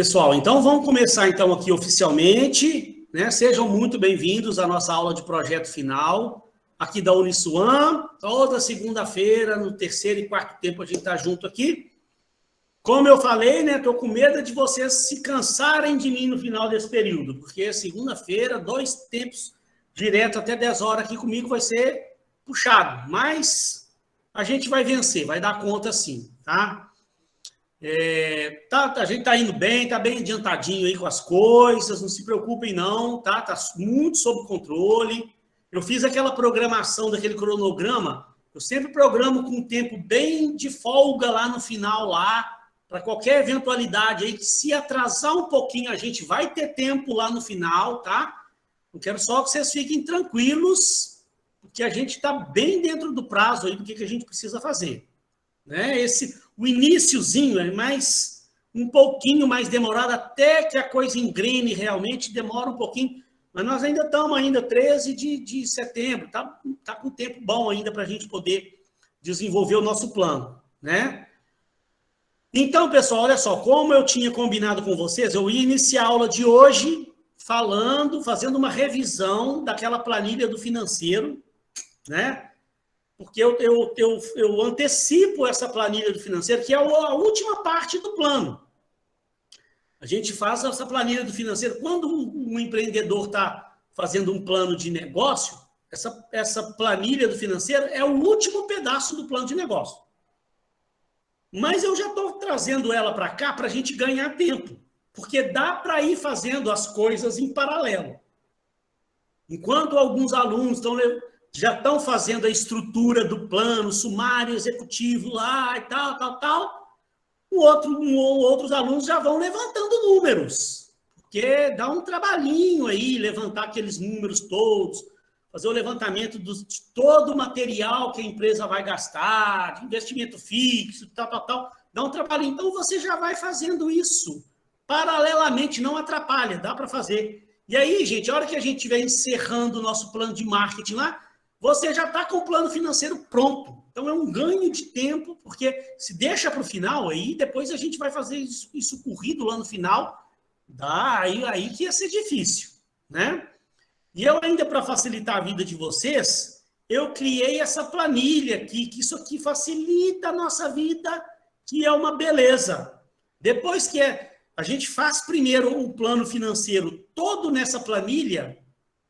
Pessoal, então vamos começar então aqui oficialmente, né? Sejam muito bem-vindos à nossa aula de projeto final, aqui da Uniswan. Toda segunda-feira, no terceiro e quarto tempo, a gente está junto aqui. Como eu falei, né? Estou com medo de vocês se cansarem de mim no final desse período, porque segunda-feira, 2 tempos direto até 10 horas aqui comigo vai ser puxado, mas a gente vai vencer, vai dar conta sim, tá? A gente está indo bem, está bem adiantadinho aí com as coisas, não se preocupem não, tá? Está muito sob controle. Eu fiz aquela programação daquele cronograma, eu sempre programo com um tempo bem de folga lá no final, lá, para qualquer eventualidade aí, que se atrasar um pouquinho, a gente vai ter tempo lá no final, tá? Eu quero só que vocês fiquem tranquilos, porque a gente está bem dentro do prazo aí do que a gente precisa fazer. Né? O iniciozinho é um pouquinho mais demorado, até que a coisa engrene realmente, demora um pouquinho, mas nós ainda estamos 13 de setembro, tá com tempo bom ainda para a gente poder desenvolver o nosso plano, né? Então, pessoal, olha só, como eu tinha combinado com vocês, eu ia iniciar a aula de hoje fazendo uma revisão daquela planilha do financeiro, né? Porque eu antecipo essa planilha do financeiro, que é a última parte do plano. A gente faz essa planilha do financeiro. Quando um empreendedor está fazendo um plano de negócio, essa planilha do financeiro é o último pedaço do plano de negócio. Mas eu já estou trazendo ela para cá para a gente ganhar tempo, porque dá para ir fazendo as coisas em paralelo. Enquanto alguns alunos já estão fazendo a estrutura do plano, sumário executivo lá e tal, outros alunos já vão levantando números, porque dá um trabalhinho aí levantar aqueles números todos, fazer o levantamento de todo o material que a empresa vai gastar, de investimento fixo, tal, dá um trabalhinho. Então, você já vai fazendo isso paralelamente, não atrapalha, dá para fazer. E aí, gente, a hora que a gente estiver encerrando o nosso plano de marketing lá, você já está com o plano financeiro pronto. Então, é um ganho de tempo, porque se deixa para o final, aí depois a gente vai fazer isso corrido lá no final, aí que ia ser difícil, né? E eu ainda, para facilitar a vida de vocês, eu criei essa planilha aqui, que isso aqui facilita a nossa vida, que é uma beleza. Depois que a gente faz primeiro o plano financeiro todo nessa planilha,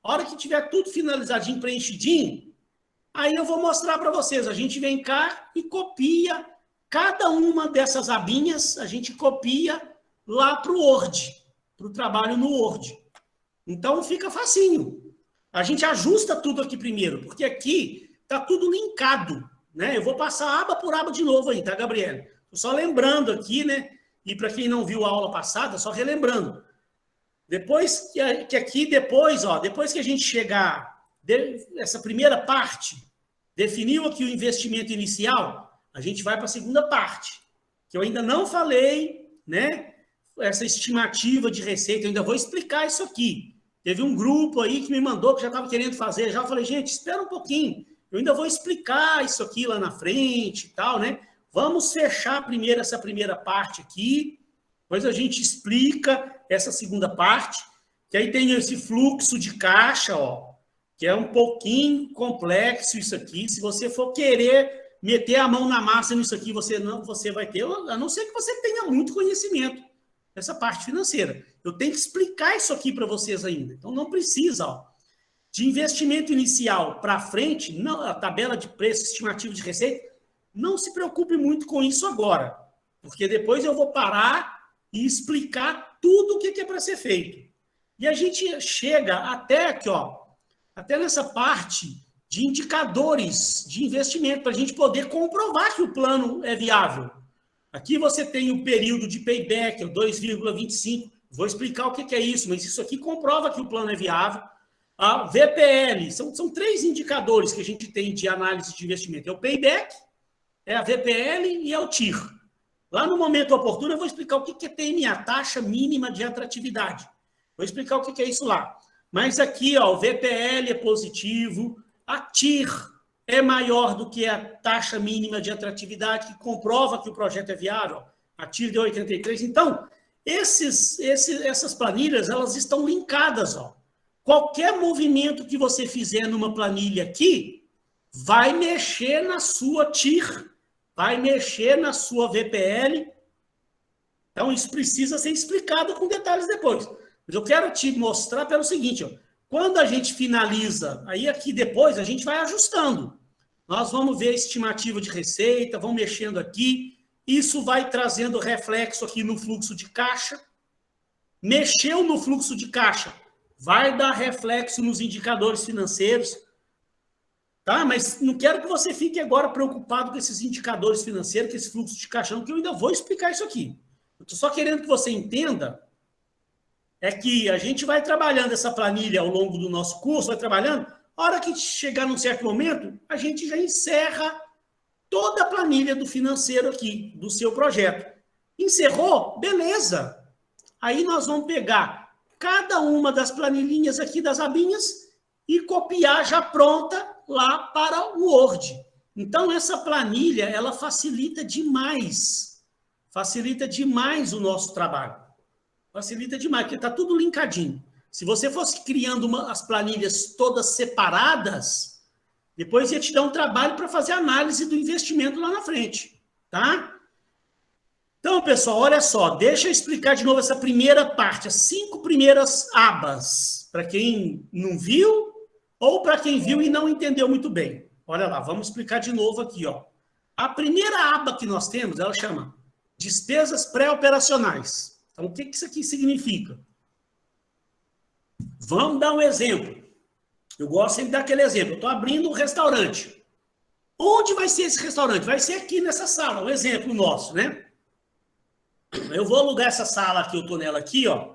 a hora que tiver tudo finalizadinho, preenchidinho, aí eu vou mostrar para vocês. A gente vem cá e copia cada uma dessas abinhas, a gente copia lá para o Word, para o trabalho no Word. Então, fica facinho. A gente ajusta tudo aqui primeiro, porque aqui está tudo linkado, né? Eu vou passar aba por aba de novo aí, tá, Gabriela? Tô só lembrando aqui, né? E para quem não viu a aula passada, só relembrando. Depois depois que a gente chegar, essa primeira parte, definiu aqui o investimento inicial, a gente vai para a segunda parte, que eu ainda não falei, né? Essa estimativa de receita, eu ainda vou explicar isso aqui. Teve um grupo aí que me mandou, que já estava querendo fazer, já falei, gente, espera um pouquinho, eu ainda vou explicar isso aqui lá na frente e tal, né? Vamos fechar primeiro essa primeira parte aqui, depois a gente explica essa segunda parte, que aí tem esse fluxo de caixa, ó, que é um pouquinho complexo isso aqui. Se você for querer meter a mão na massa nisso aqui, você vai ter, a não ser que você tenha muito conhecimento dessa parte financeira. Eu tenho que explicar isso aqui para vocês ainda. Então, não precisa, ó, de investimento inicial para frente, não, a tabela de preço, estimativa de receita, não se preocupe muito com isso agora, porque depois eu vou parar e explicar tudo o que é para ser feito. E a gente chega até aqui, ó, até nessa parte de indicadores de investimento, para a gente poder comprovar que o plano é viável. Aqui você tem o período de payback, o 2,25. Vou explicar o que é isso, mas isso aqui comprova que o plano é viável. A VPL, são 3 indicadores que a gente tem de análise de investimento. É o payback, é a VPL e é o TIR. Lá no momento oportuno eu vou explicar o que é TMA, taxa mínima de atratividade. Vou explicar o que é isso lá. Mas aqui, ó, o VPL é positivo, a TIR é maior do que a taxa mínima de atratividade, que comprova que o projeto é viável. A TIR deu 83. Então, essas planilhas, elas estão linkadas, ó. Qualquer movimento que você fizer numa planilha aqui, vai mexer na sua TIR, vai mexer na sua VPL. Então, isso precisa ser explicado com detalhes depois. Mas eu quero te mostrar pelo seguinte, ó. Quando a gente finaliza, aí aqui depois a gente vai ajustando. Nós vamos ver a estimativa de receita, vamos mexendo aqui. Isso vai trazendo reflexo aqui no fluxo de caixa. Mexeu no fluxo de caixa, vai dar reflexo nos indicadores financeiros. Tá? Mas não quero que você fique agora preocupado com esses indicadores financeiros, com esse fluxo de caixa, não, que eu ainda vou explicar isso aqui. Eu estou só querendo que você entenda é que a gente vai trabalhando essa planilha ao longo do nosso curso, vai trabalhando, a hora que chegar num certo momento, a gente já encerra toda a planilha do financeiro aqui, do seu projeto. Encerrou? Beleza. Aí nós vamos pegar cada uma das planilhinhas aqui das abinhas e copiar já pronta lá para o Word. Então, essa planilha, ela facilita demais o nosso trabalho. Facilita demais, porque está tudo linkadinho. Se você fosse criando as planilhas todas separadas, depois ia te dar um trabalho para fazer análise do investimento lá na frente, tá? Então, pessoal, olha só, deixa eu explicar de novo essa primeira parte, as 5 primeiras abas, para quem não viu ou para quem viu e não entendeu muito bem. Olha lá, vamos explicar de novo aqui, ó. A primeira aba que nós temos, ela chama despesas pré-operacionais. Então, o que isso aqui significa? Vamos dar um exemplo. Eu gosto sempre daquele exemplo. Eu estou abrindo um restaurante. Onde vai ser esse restaurante? Vai ser aqui nessa sala, um exemplo nosso, né? Eu vou alugar essa sala que eu estou nela aqui, ó.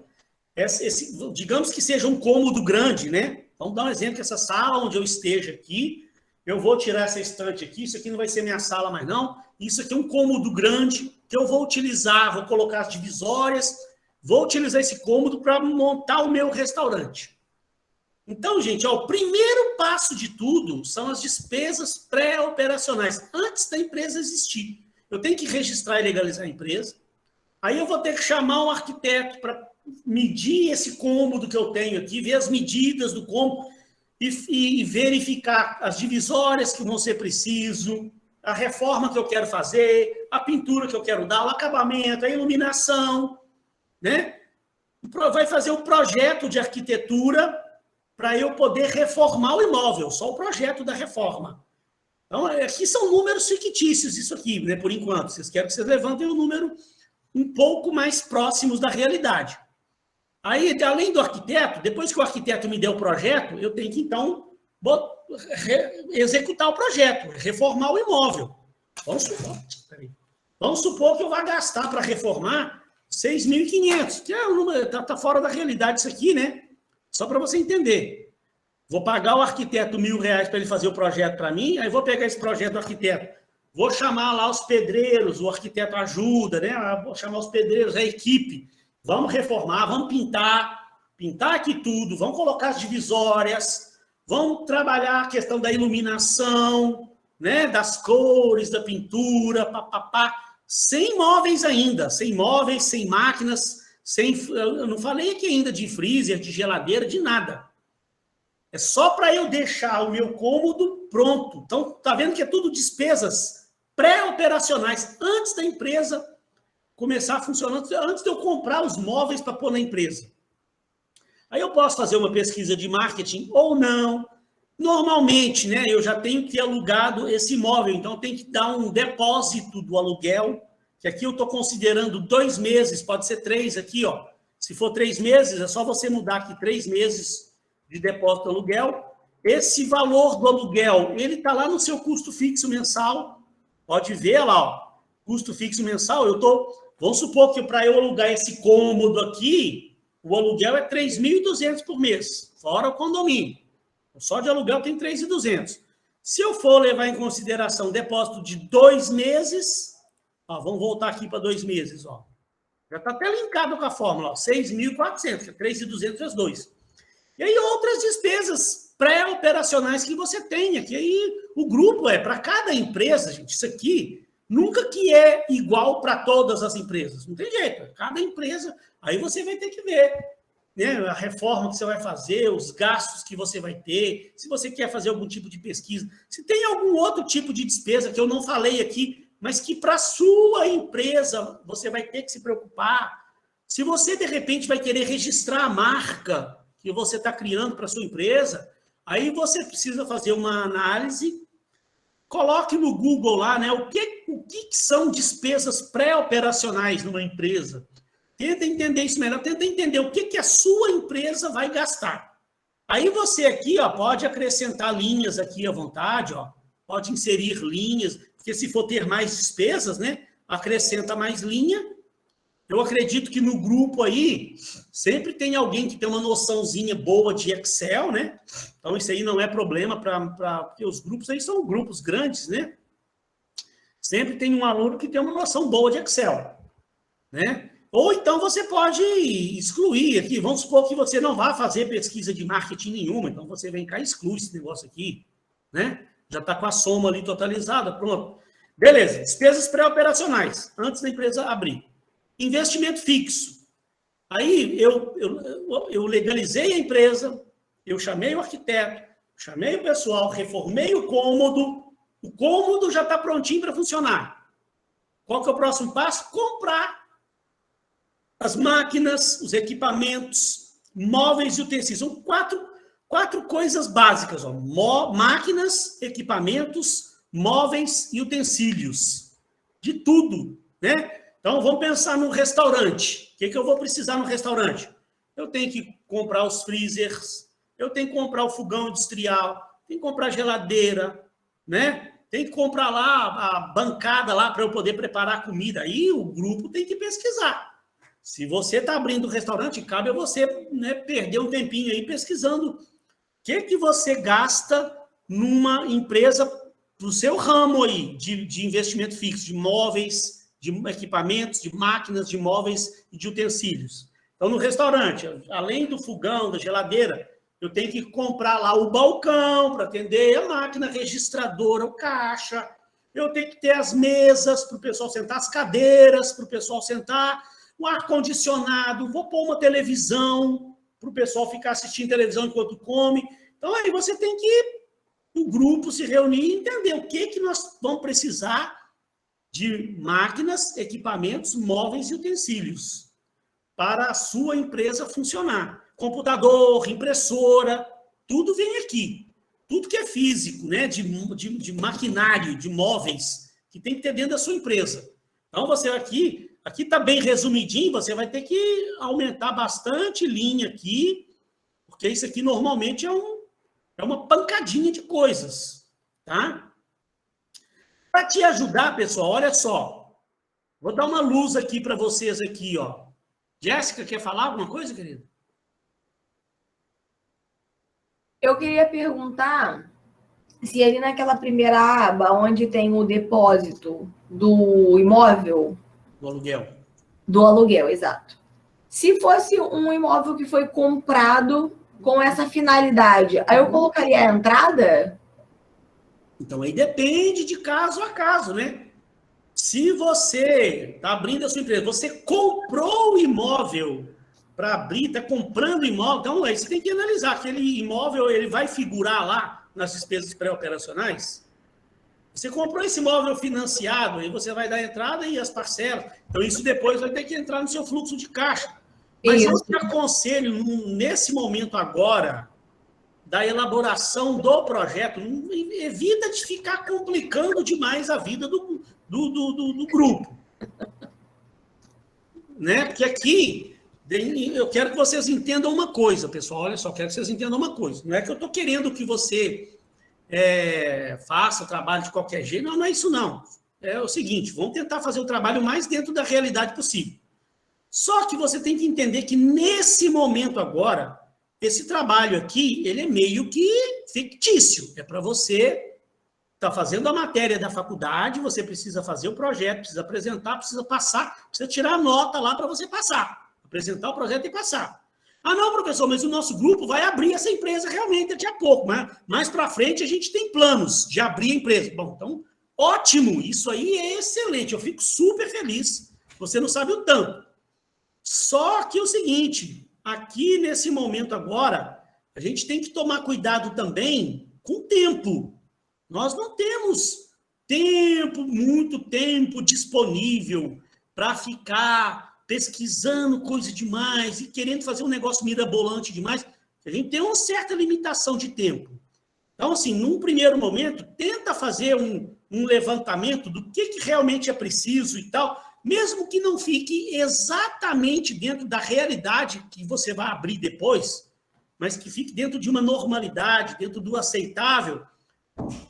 Digamos que seja um cômodo grande, né? Vamos dar um exemplo que essa sala onde eu esteja aqui, eu vou tirar essa estante aqui, isso aqui não vai ser minha sala mais não, isso aqui é um cômodo grande que eu vou utilizar, vou colocar as divisórias, vou utilizar esse cômodo para montar o meu restaurante. Então, gente, ó, o primeiro passo de tudo são as despesas pré-operacionais, antes da empresa existir. Eu tenho que registrar e legalizar a empresa, aí eu vou ter que chamar um arquiteto para medir esse cômodo que eu tenho aqui, ver as medidas do cômodo e verificar as divisórias que vão ser preciso, a reforma que eu quero fazer, a pintura que eu quero dar, o acabamento, a iluminação, né? Vai fazer um projeto de arquitetura para eu poder reformar o imóvel, só o projeto da reforma. Então, aqui são números fictícios, isso aqui, né, por enquanto. Vocês querem que vocês levantem um número um pouco mais próximos da realidade. Aí, além do arquiteto, depois que o arquiteto me der o projeto, eu tenho que, então, executar o projeto, reformar o imóvel. Vamos supor que eu vá gastar para reformar 6.500, que é um número, está fora da realidade isso aqui, né? Só para você entender. Vou pagar o arquiteto R$1.000 para ele fazer o projeto para mim, aí vou pegar esse projeto do arquiteto, vou chamar lá os pedreiros, o arquiteto ajuda, né? Vou chamar os pedreiros, a equipe. Vamos reformar, vamos pintar aqui tudo, vamos colocar as divisórias, vamos trabalhar a questão da iluminação, né? Das cores, da pintura, papapá, sem móveis ainda, sem móveis, sem máquinas, eu não falei aqui ainda de freezer, de geladeira, de nada. É só para eu deixar o meu cômodo pronto. Então, tá vendo que é tudo despesas pré-operacionais, antes da empresa começar a funcionar, antes de eu comprar os móveis para pôr na empresa. Aí eu posso fazer uma pesquisa de marketing ou não. Normalmente, né, eu já tenho que ter alugado esse imóvel, então tem que dar um depósito do aluguel, que aqui eu estou considerando 2 meses, pode ser 3 aqui, ó. Se for 3 meses, é só você mudar aqui 3 meses de depósito do aluguel. Esse valor do aluguel, ele está lá no seu custo fixo mensal. Pode ver lá, ó. Custo fixo mensal, vamos supor que para eu alugar esse cômodo aqui, o aluguel é 3.200 por mês, fora o condomínio. Só de aluguel tem 3.200. Se eu for levar em consideração depósito de 2 meses, ó, vamos voltar aqui para 2 meses, ó. Já está até linkado com a fórmula, ó, 6.400, 3.200 vezes 2. E aí outras despesas pré-operacionais que você tenha, que aí o grupo para cada empresa, gente, isso aqui Nunca que é igual para todas as empresas. Não tem jeito. Cada empresa, aí você vai ter que ver, né, a reforma que você vai fazer, os gastos que você vai ter, se você quer fazer algum tipo de pesquisa, se tem algum outro tipo de despesa que eu não falei aqui, mas que para a sua empresa você vai ter que se preocupar. Se você, de repente, vai querer registrar a marca que você está criando para a sua empresa, aí você precisa fazer uma análise. Coloque no Google lá, né, o que são despesas pré-operacionais numa empresa. Tenta entender isso melhor, tenta entender o que a sua empresa vai gastar. Aí você aqui, ó, pode acrescentar linhas aqui à vontade, ó, pode inserir linhas, porque se for ter mais despesas, né, acrescenta mais linha. Eu acredito que no grupo aí, sempre tem alguém que tem uma noçãozinha boa de Excel, né? Então, isso aí não é problema porque os grupos aí são grupos grandes, né? Sempre tem um aluno que tem uma noção boa de Excel, né? Ou então você pode excluir aqui. Vamos supor que você não vá fazer pesquisa de marketing nenhuma, então você vem cá e exclui esse negócio aqui, né? Já está com a soma ali totalizada, pronto. Beleza, despesas pré-operacionais, antes da empresa abrir. Investimento fixo. Aí eu legalizei a empresa, eu chamei o arquiteto, chamei o pessoal, reformei o cômodo já está prontinho para funcionar. Qual que é o próximo passo? Comprar as máquinas, os equipamentos, móveis e utensílios. São quatro coisas básicas. Ó. Máquinas, equipamentos, móveis e utensílios. De tudo, né? Então, vamos pensar num restaurante. O que eu vou precisar no restaurante? Eu tenho que comprar os freezers, eu tenho que comprar o fogão industrial, tenho que comprar a geladeira, né? Tem que comprar lá a bancada lá para eu poder preparar a comida. Aí o grupo tem que pesquisar. Se você está abrindo um restaurante, cabe a você, né, perder um tempinho aí pesquisando o que você gasta numa empresa do seu ramo aí de investimento fixo, de móveis, de equipamentos, de máquinas, de móveis e de utensílios. Então, no restaurante, além do fogão, da geladeira, eu tenho que comprar lá o balcão para atender a máquina registradora, o caixa. Eu tenho que ter as mesas para o pessoal sentar, as cadeiras para o pessoal sentar, o ar-condicionado, vou pôr uma televisão para o pessoal ficar assistindo televisão enquanto come. Então, aí você tem que, o grupo, se reunir e entender o que nós vamos precisar de máquinas, equipamentos, móveis e utensílios para a sua empresa funcionar. Computador, impressora, tudo vem aqui. Tudo que é físico, né? de maquinário, de móveis, que tem que ter dentro da sua empresa. Então, você aqui está bem resumidinho, você vai ter que aumentar bastante linha aqui, porque isso aqui normalmente é uma pancadinha de coisas, tá? Para te ajudar, pessoal, olha só. Vou dar uma luz aqui para vocês aqui, ó. Jéssica, quer falar alguma coisa, querida? Eu queria perguntar se ali naquela primeira aba, onde tem o depósito do imóvel... Do aluguel. Do aluguel, exato. Se fosse um imóvel que foi comprado com essa finalidade, aí eu colocaria a entrada? Então, aí depende de caso a caso, né? Se você está abrindo a sua empresa, você comprou o imóvel para abrir, está comprando o imóvel, então aí você tem que analisar, aquele imóvel ele vai figurar lá nas despesas pré-operacionais? Você comprou esse imóvel financiado, aí você vai dar a entrada e as parcelas. Então, isso depois vai ter que entrar no seu fluxo de caixa. Mas eu te aconselho, nesse momento agora, da elaboração do projeto, evita de ficar complicando demais a vida do grupo. Né? Porque aqui, eu quero que vocês entendam uma coisa, pessoal. Olha só, quero que vocês entendam uma coisa. Não é que eu estou querendo que você faça o trabalho de qualquer jeito. Não é isso, não. É o seguinte, vamos tentar fazer o trabalho mais dentro da realidade possível. Só que você tem que entender que, nesse momento agora, esse trabalho aqui, ele é meio que fictício. É para você estar fazendo a matéria da faculdade, você precisa fazer o projeto, precisa apresentar, precisa passar, precisa tirar a nota lá para você passar. Apresentar o projeto e passar. Ah, não, professor, mas o nosso grupo vai abrir essa empresa realmente daqui a pouco. Mas mais para frente a gente tem planos de abrir a empresa. Bom, então Ótimo, isso aí é excelente, eu fico super feliz. Você não sabe o tanto. Só que é o seguinte, aqui nesse momento agora, a gente tem que tomar cuidado também com o tempo. Nós não temos muito tempo disponível para ficar pesquisando coisa demais e querendo fazer um negócio mirabolante demais. A gente tem uma certa limitação de tempo. Então, assim, num primeiro momento, tenta fazer um levantamento do que realmente é preciso e tal, mesmo que não fique exatamente dentro da realidade que você vai abrir depois, mas que fique dentro de uma normalidade, dentro do aceitável.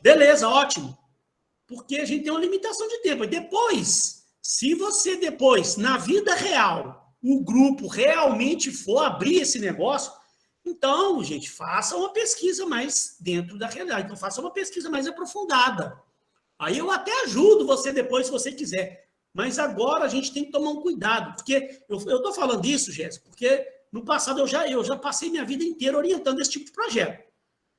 Beleza, ótimo. Porque a gente tem uma limitação de tempo. E depois, se você depois, na vida real, o grupo realmente for abrir esse negócio, então, gente, faça uma pesquisa mais dentro da realidade. Então, faça uma pesquisa mais aprofundada. Aí eu até ajudo você depois, se você quiser. Mas agora a gente tem que tomar um cuidado. Porque eu estou falando isso, Jéssica, porque no passado eu já passei minha vida inteira orientando esse tipo de projeto.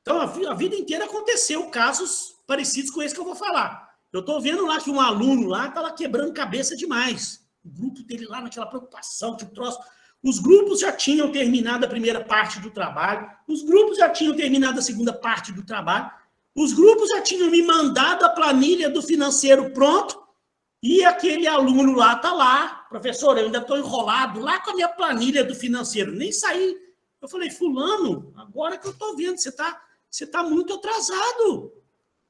Então, a vida inteira aconteceu casos parecidos com esse que eu vou falar. Eu estou vendo lá que um aluno lá está lá quebrando cabeça demais. O grupo dele lá naquela preocupação, que troço. Os grupos já tinham terminado a primeira parte do trabalho, os grupos já tinham terminado a segunda parte do trabalho, os grupos já tinham me mandado a planilha do financeiro pronto, e aquele aluno lá está lá, professor, eu ainda estou enrolado lá com a minha planilha do financeiro, nem saí. Eu falei, fulano, agora que eu estou vendo, você tá muito atrasado.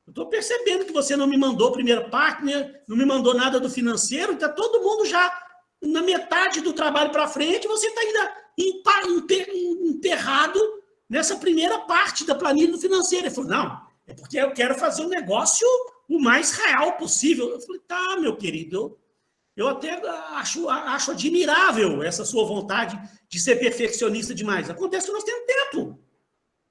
Eu estou percebendo que você não me mandou a primeira parte, né? Não me mandou nada do financeiro, está todo mundo já na metade do trabalho para frente, você está ainda enterrado nessa primeira parte da planilha do financeiro. Ele falou, não, é porque eu quero fazer um negócio o mais real possível. Eu falei, tá, meu querido, eu até acho admirável essa sua vontade de ser perfeccionista demais. Acontece que nós temos tempo.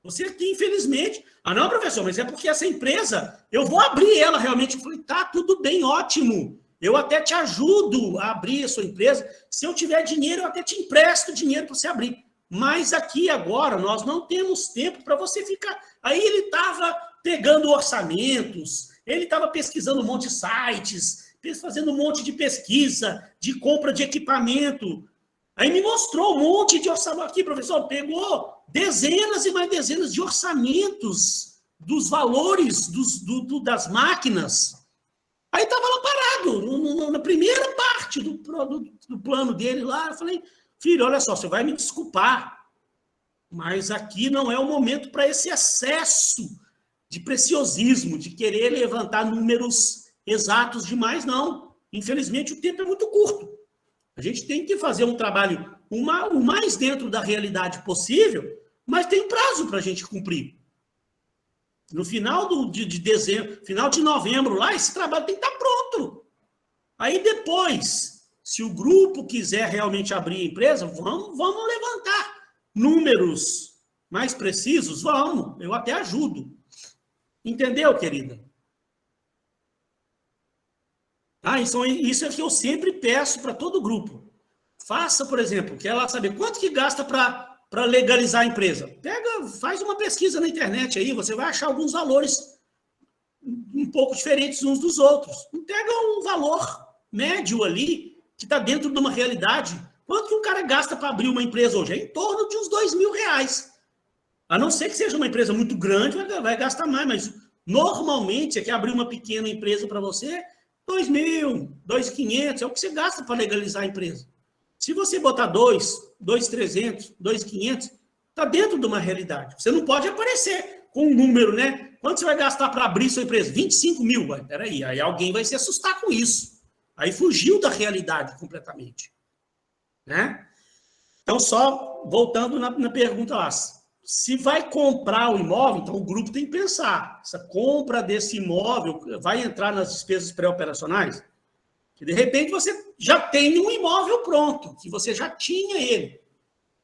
Você aqui, infelizmente... Ah, não, professor, mas é porque essa empresa, eu vou abrir ela realmente. Eu falei, tá, tudo bem, ótimo. Eu até te ajudo a abrir a sua empresa. Se eu tiver dinheiro, eu até te empresto dinheiro para você abrir. Mas aqui agora, nós não temos tempo para você ficar... Aí ele estava pegando orçamentos, ele estava pesquisando um monte de sites, fazendo um monte de pesquisa, de compra de equipamento. Aí me mostrou um monte de orçamento. Aqui, professor, pegou dezenas e mais dezenas de orçamentos dos valores das máquinas. Aí estava lá parado, na primeira parte do plano dele lá. Eu falei, filho, olha só, você vai me desculpar, mas aqui não é o momento para esse excesso de preciosismo, de querer levantar números exatos demais, não. Infelizmente, o tempo é muito curto. A gente tem que fazer um trabalho o mais dentro da realidade possível, mas tem prazo para a gente cumprir. No final de dezembro, final de novembro, lá, esse trabalho tem que estar pronto. Aí depois, se o grupo quiser realmente abrir a empresa, vamos levantar números mais precisos, vamos, eu até ajudo. Entendeu, querida? Isso é que eu sempre peço para todo grupo. Faça, por exemplo, quer lá saber quanto que gasta para legalizar a empresa. Faz uma pesquisa na internet aí, você vai achar alguns valores um pouco diferentes uns dos outros. Pega um valor médio ali, que está dentro de uma realidade. Quanto que um cara gasta para abrir uma empresa hoje? É em torno de uns R$2.000. A não ser que seja uma empresa muito grande, vai gastar mais, mas normalmente, você quer abrir uma pequena empresa para você, R$2.000, R$2.500, é o que você gasta para legalizar a empresa. Se você botar R$2.300, R$2.500, está dentro de uma realidade. Você não pode aparecer com um número, né? Quanto você vai gastar para abrir sua empresa? 25 mil. Peraí, aí alguém vai se assustar com isso. Aí fugiu da realidade completamente. Né? Então, só voltando na pergunta lá. Se vai comprar o imóvel, então o grupo tem que pensar. Essa compra desse imóvel vai entrar nas despesas pré-operacionais? Que de repente você já tem um imóvel pronto, que você já tinha ele.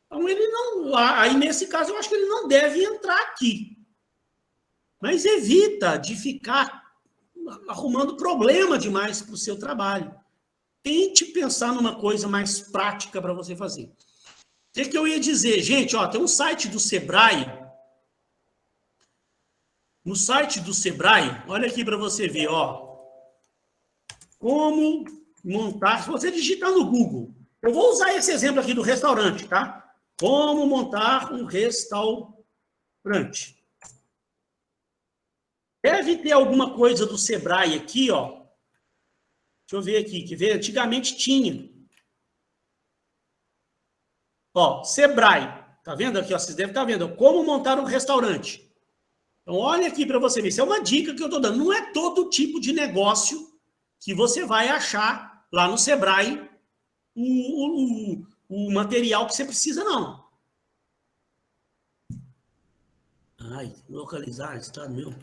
Então ele não. Aí nesse caso eu acho que ele não deve entrar aqui. Mas evita de ficar arrumando problema demais para o seu trabalho. Tente pensar numa coisa mais prática para você fazer. O que eu ia dizer? Gente, ó, tem um site do Sebrae. No site do Sebrae, olha aqui para você ver, ó. como montar, se você digitar no Google, eu vou usar esse exemplo aqui do restaurante, tá? Como montar um restaurante. Deve ter alguma coisa do Sebrae aqui, ó. Deixa eu ver aqui, que ver, antigamente tinha. Ó, Sebrae, tá vendo aqui, ó, vocês devem estar vendo, como montar um restaurante. Então, olha aqui para você ver, isso é uma dica que eu estou dando. Não é todo tipo de negócio que você vai achar lá no Sebrae o material que você precisa, não. Ai, localizar, está meu.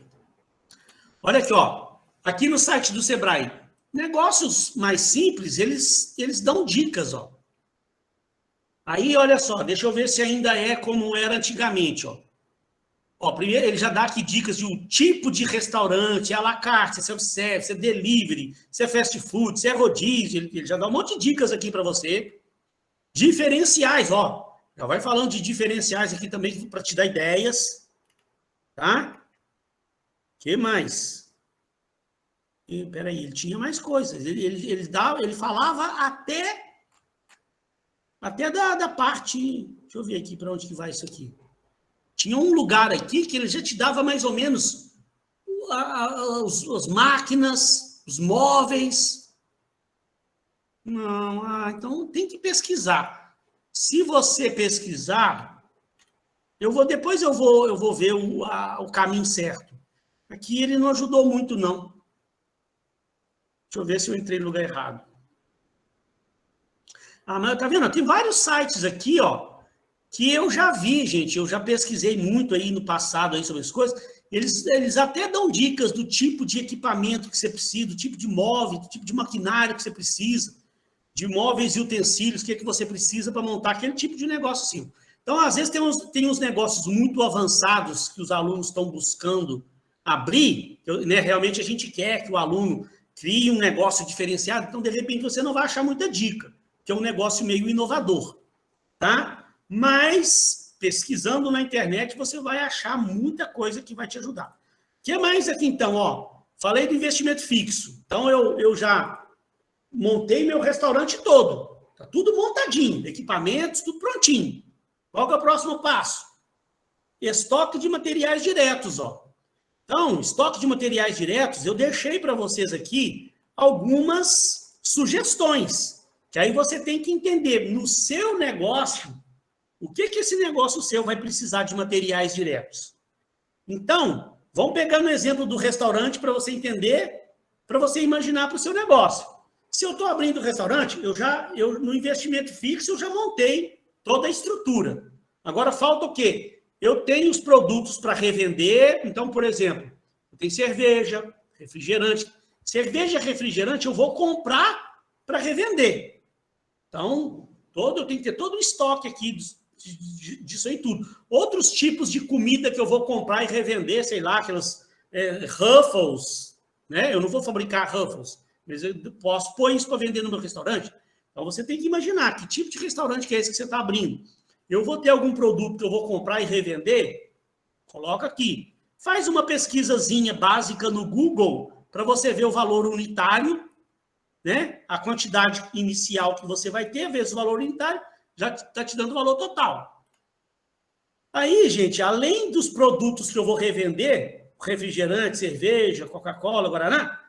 Olha aqui, ó. Aqui no site do Sebrae, negócios mais simples, eles dão dicas, ó. Aí, olha só, deixa eu ver se ainda é como era antigamente, ó. Ó, primeiro, ele já dá aqui dicas de um tipo de restaurante, é à la carte, se é self-service, se é delivery, se é fast food, se é rodízio, ele já dá um monte de dicas aqui para você. Diferenciais, ó, já vai falando de diferenciais aqui também para te dar ideias, tá? O que mais? Peraí, ele tinha mais coisas, ele falava até da parte, deixa eu ver aqui para onde que vai isso aqui. Tinha um lugar aqui que ele já te dava mais ou menos as máquinas, os móveis. Não, então tem que pesquisar. Se você pesquisar, depois eu vou ver o caminho certo. Aqui ele não ajudou muito, não. Deixa eu ver se eu entrei no lugar errado. Mas tá vendo? Tem vários sites aqui, ó, que eu já vi, gente, eu já pesquisei muito aí no passado aí sobre as coisas, eles até dão dicas do tipo de equipamento que você precisa, do tipo de móvel, do tipo de maquinário que você precisa, de móveis e utensílios, o que é que você precisa para montar aquele tipo de negócio assim. Então, às vezes, tem uns negócios muito avançados que os alunos estão buscando abrir, né? Realmente a gente quer que o aluno crie um negócio diferenciado, então, de repente, você não vai achar muita dica, que é um negócio meio inovador, tá? Mas, pesquisando na internet, você vai achar muita coisa que vai te ajudar. O que mais aqui, então? Ó, falei do investimento fixo. Então, eu já montei meu restaurante todo. Está tudo montadinho, equipamentos, tudo prontinho. Qual que é o próximo passo? Estoque de materiais diretos, ó. Então, estoque de materiais diretos, eu deixei para vocês aqui algumas sugestões, que aí você tem que entender no seu negócio o que esse negócio seu vai precisar de materiais diretos. Então, vamos pegar no exemplo do restaurante para você entender, para você imaginar para o seu negócio. Se eu estou abrindo o restaurante, no investimento fixo, eu já montei toda a estrutura. Agora, falta o quê? Eu tenho os produtos para revender. Então, por exemplo, eu tenho cerveja, refrigerante. Cerveja e refrigerante eu vou comprar para revender. Então, eu tenho que ter todo o estoque aqui disso aí tudo. Outros tipos de comida que eu vou comprar e revender, sei lá, aquelas Ruffles, né? Eu não vou fabricar Ruffles, mas eu posso pôr isso para vender no meu restaurante. Então, você tem que imaginar que tipo de restaurante que é esse que você está abrindo. Eu vou ter algum produto que eu vou comprar e revender? Coloca aqui. Faz uma pesquisazinha básica no Google para você ver o valor unitário, né? A quantidade inicial que você vai ter, vezes o valor unitário, já está te dando o valor total. Aí, gente, além dos produtos que eu vou revender, refrigerante, cerveja, Coca-Cola, Guaraná,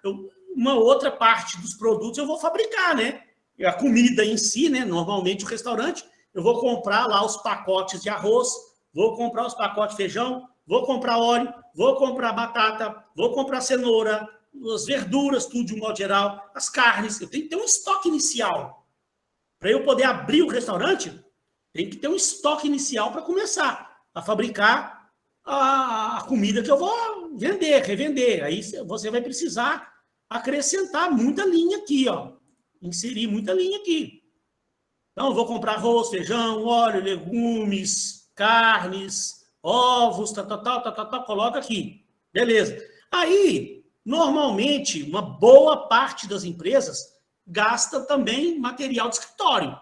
uma outra parte dos produtos eu vou fabricar, né? A comida em si, né? Normalmente o restaurante, eu vou comprar lá os pacotes de arroz, vou comprar os pacotes de feijão, vou comprar óleo, vou comprar batata, vou comprar cenoura, as verduras, tudo de um modo geral, as carnes. Eu tenho que ter um estoque inicial. Para eu poder abrir o restaurante, tem que ter um estoque inicial para começar a fabricar a comida que eu vou vender, revender. Aí você vai precisar acrescentar muita linha aqui, ó. Inserir muita linha aqui. Então, eu vou comprar arroz, feijão, óleo, legumes, carnes, ovos, coloca aqui. Beleza. Aí, normalmente, uma boa parte das empresas gasta também material de escritório.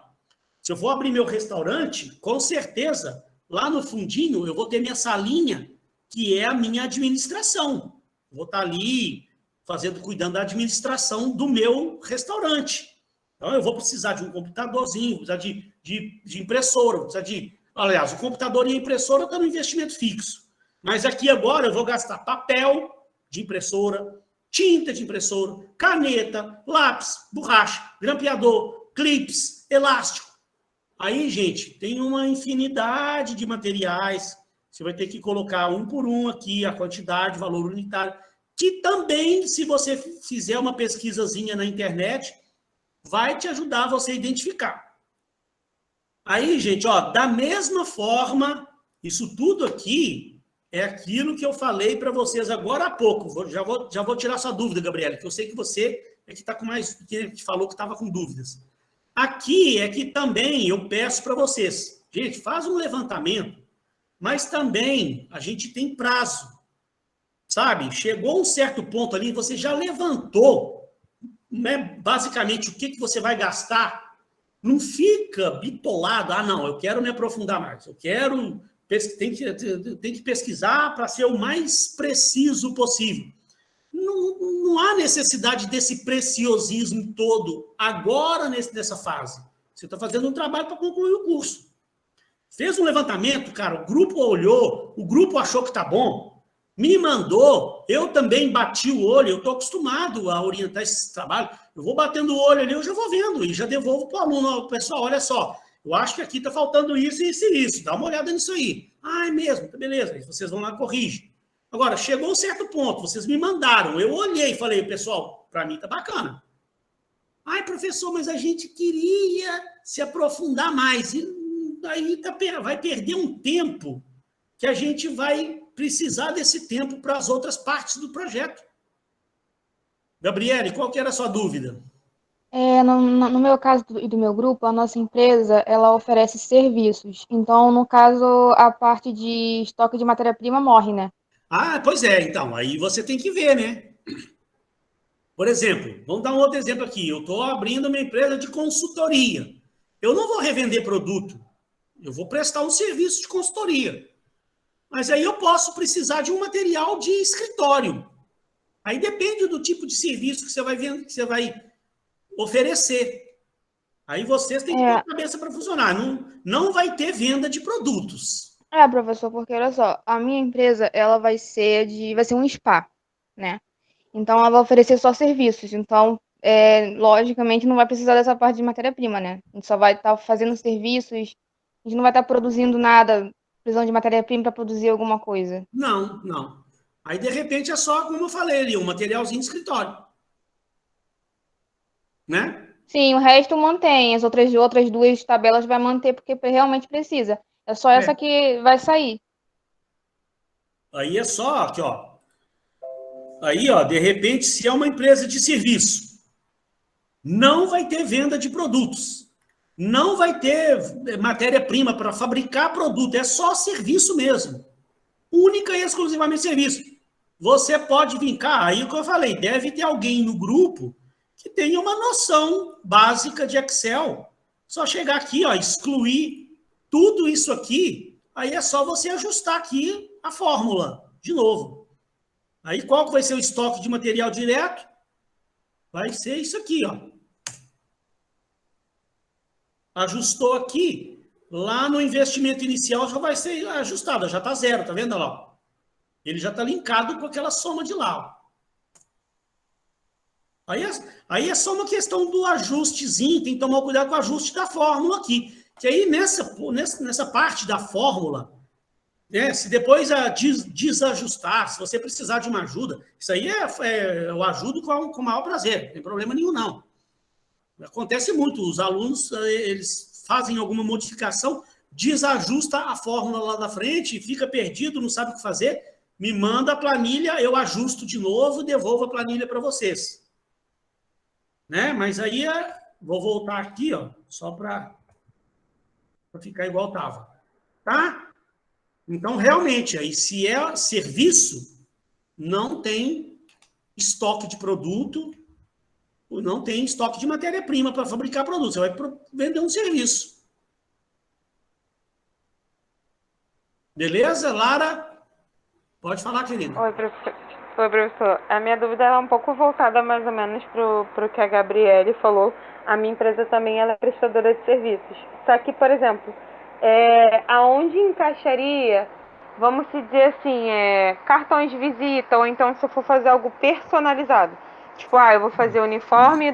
Se eu for abrir meu restaurante, com certeza, lá no fundinho, eu vou ter minha salinha, que é a minha administração. Vou estar ali cuidando da administração do meu restaurante. Então, eu vou precisar de um computadorzinho, vou precisar de impressora, vou precisar de... Aliás, o computador e a impressora estão no investimento fixo. Mas aqui agora eu vou gastar papel de impressora, tinta de impressora, caneta, lápis, borracha, grampeador, clips, elástico. Aí, gente, tem uma infinidade de materiais. Você vai ter que colocar um por um aqui, a quantidade, valor unitário, que também, se você fizer uma pesquisazinha na internet, vai te ajudar você a identificar. Aí, gente, ó, da mesma forma, isso tudo aqui é aquilo que eu falei para vocês agora há pouco. Já vou tirar sua dúvida, Gabriela, que eu sei que você é que está com mais, que falou que estava com dúvidas. Aqui é que também eu peço para vocês, gente, faz um levantamento, mas também a gente tem prazo, sabe? Chegou um certo ponto ali, você já levantou, né, basicamente o que você vai gastar, não fica bitolado, não, eu quero me aprofundar mais, eu quero, tem que pesquisar para ser o mais preciso possível. Não há necessidade desse preciosismo todo agora nessa fase. Você está fazendo um trabalho para concluir o curso. Fez um levantamento, cara, o grupo olhou, o grupo achou que está bom, me mandou, eu também bati o olho, eu estou acostumado a orientar esse trabalho, eu vou batendo o olho ali, eu já vou vendo e já devolvo para o aluno, pessoal, olha só, eu acho que aqui está faltando isso, isso e isso, dá uma olhada nisso aí. Ah, é mesmo, tá beleza, aí vocês vão lá e corrigem. Agora, chegou um certo ponto, vocês me mandaram, eu olhei e falei, pessoal, para mim tá bacana. Ai, professor, mas a gente queria se aprofundar mais. E daí vai perder um tempo que a gente vai precisar desse tempo para as outras partes do projeto. Gabriele, qual que era a sua dúvida? No meu caso e do meu grupo, a nossa empresa, ela oferece serviços. Então, no caso, a parte de estoque de matéria-prima morre, né? Ah, pois é, então, aí você tem que ver, né? Por exemplo, vamos dar um outro exemplo aqui. Eu estou abrindo uma empresa de consultoria. Eu não vou revender produto, eu vou prestar um serviço de consultoria. Mas aí eu posso precisar de um material de escritório. Aí depende do tipo de serviço que você vai vender, que você vai oferecer. Aí vocês têm que ter a cabeça para funcionar. Não vai ter venda de produtos. Professor, porque olha só, a minha empresa, ela vai ser um spa, né? Então, ela vai oferecer só serviços. Então, logicamente, não vai precisar dessa parte de matéria-prima, né? A gente só vai estar fazendo serviços, a gente não vai estar produzindo nada, precisando de matéria-prima para produzir alguma coisa. Não. Aí, de repente, é só, como eu falei ali, um materialzinho de escritório. Né? Sim, o resto mantém. As outras duas tabelas vai manter, porque realmente precisa. É só essa que vai sair. Aí é só aqui, ó. Aí, ó, de repente, se é uma empresa de serviço, não vai ter venda de produtos. Não vai ter matéria-prima para fabricar produto. É só serviço mesmo. Única e exclusivamente serviço. Você pode vir cá, aí o que eu falei, deve ter alguém no grupo que tenha uma noção básica de Excel. Só chegar aqui, ó, excluir tudo isso aqui, aí é só você ajustar aqui a fórmula, de novo. Aí qual que vai ser o estoque de material direto? Vai ser isso aqui, ó. Ajustou aqui, lá no investimento inicial já vai ser ajustado, já está zero, tá vendo lá? Ele já está linkado com aquela soma de lá, ó. Aí é só uma questão do ajustezinho, tem que tomar cuidado com o ajuste da fórmula aqui. Que aí nessa parte da fórmula, né, se depois desajustar, se você precisar de uma ajuda, isso aí eu ajudo com o maior prazer, não tem problema nenhum, não. Acontece muito, os alunos, eles fazem alguma modificação, desajusta a fórmula lá da frente, fica perdido, não sabe o que fazer, me manda a planilha, eu ajusto de novo e devolvo a planilha para vocês. Né? Mas aí, vou voltar aqui, ó, só para ficar igual estava. Tá? Então, realmente, aí, se é serviço, não tem estoque de produto, não tem estoque de matéria-prima para fabricar produto. Você vai vender um serviço. Beleza, Lara? Pode falar, querida. Oi, professor. Oi, professor. A minha dúvida é um pouco voltada mais ou menos para o que a Gabriele falou. A minha empresa também ela é prestadora de serviços. Só que, por exemplo, aonde encaixaria, vamos dizer assim, cartões de visita, ou então se eu for fazer algo personalizado. Tipo, eu vou fazer o uniforme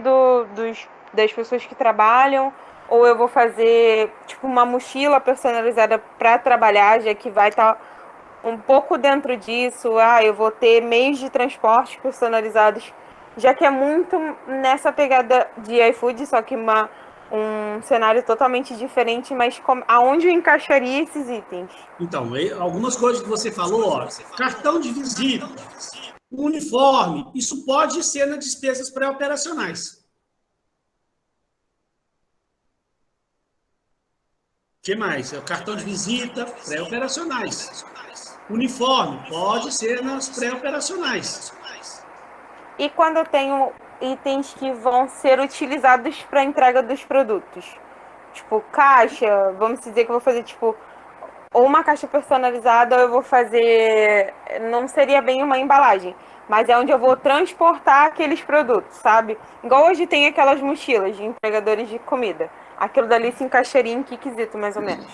das pessoas que trabalham, ou eu vou fazer, tipo, uma mochila personalizada para trabalhar, já que vai estar um pouco dentro disso. Eu vou ter meios de transporte personalizados, já que é muito nessa pegada de iFood, só que um cenário totalmente diferente, mas aonde eu encaixaria esses itens? Então, algumas coisas que você falou, ó, cartão de visita, uniforme, isso pode ser nas despesas pré-operacionais. O que mais? Cartão de visita, pré-operacionais. Uniforme, pode ser nas pré-operacionais. E quando eu tenho itens que vão ser utilizados para a entrega dos produtos? Tipo, caixa, vamos dizer que eu vou fazer, tipo, ou uma caixa personalizada, ou eu vou fazer... Não seria bem uma embalagem, mas é onde eu vou transportar aqueles produtos, sabe? Igual hoje tem aquelas mochilas de entregadores de comida. Aquilo dali se encaixaria em que quesito, mais ou menos?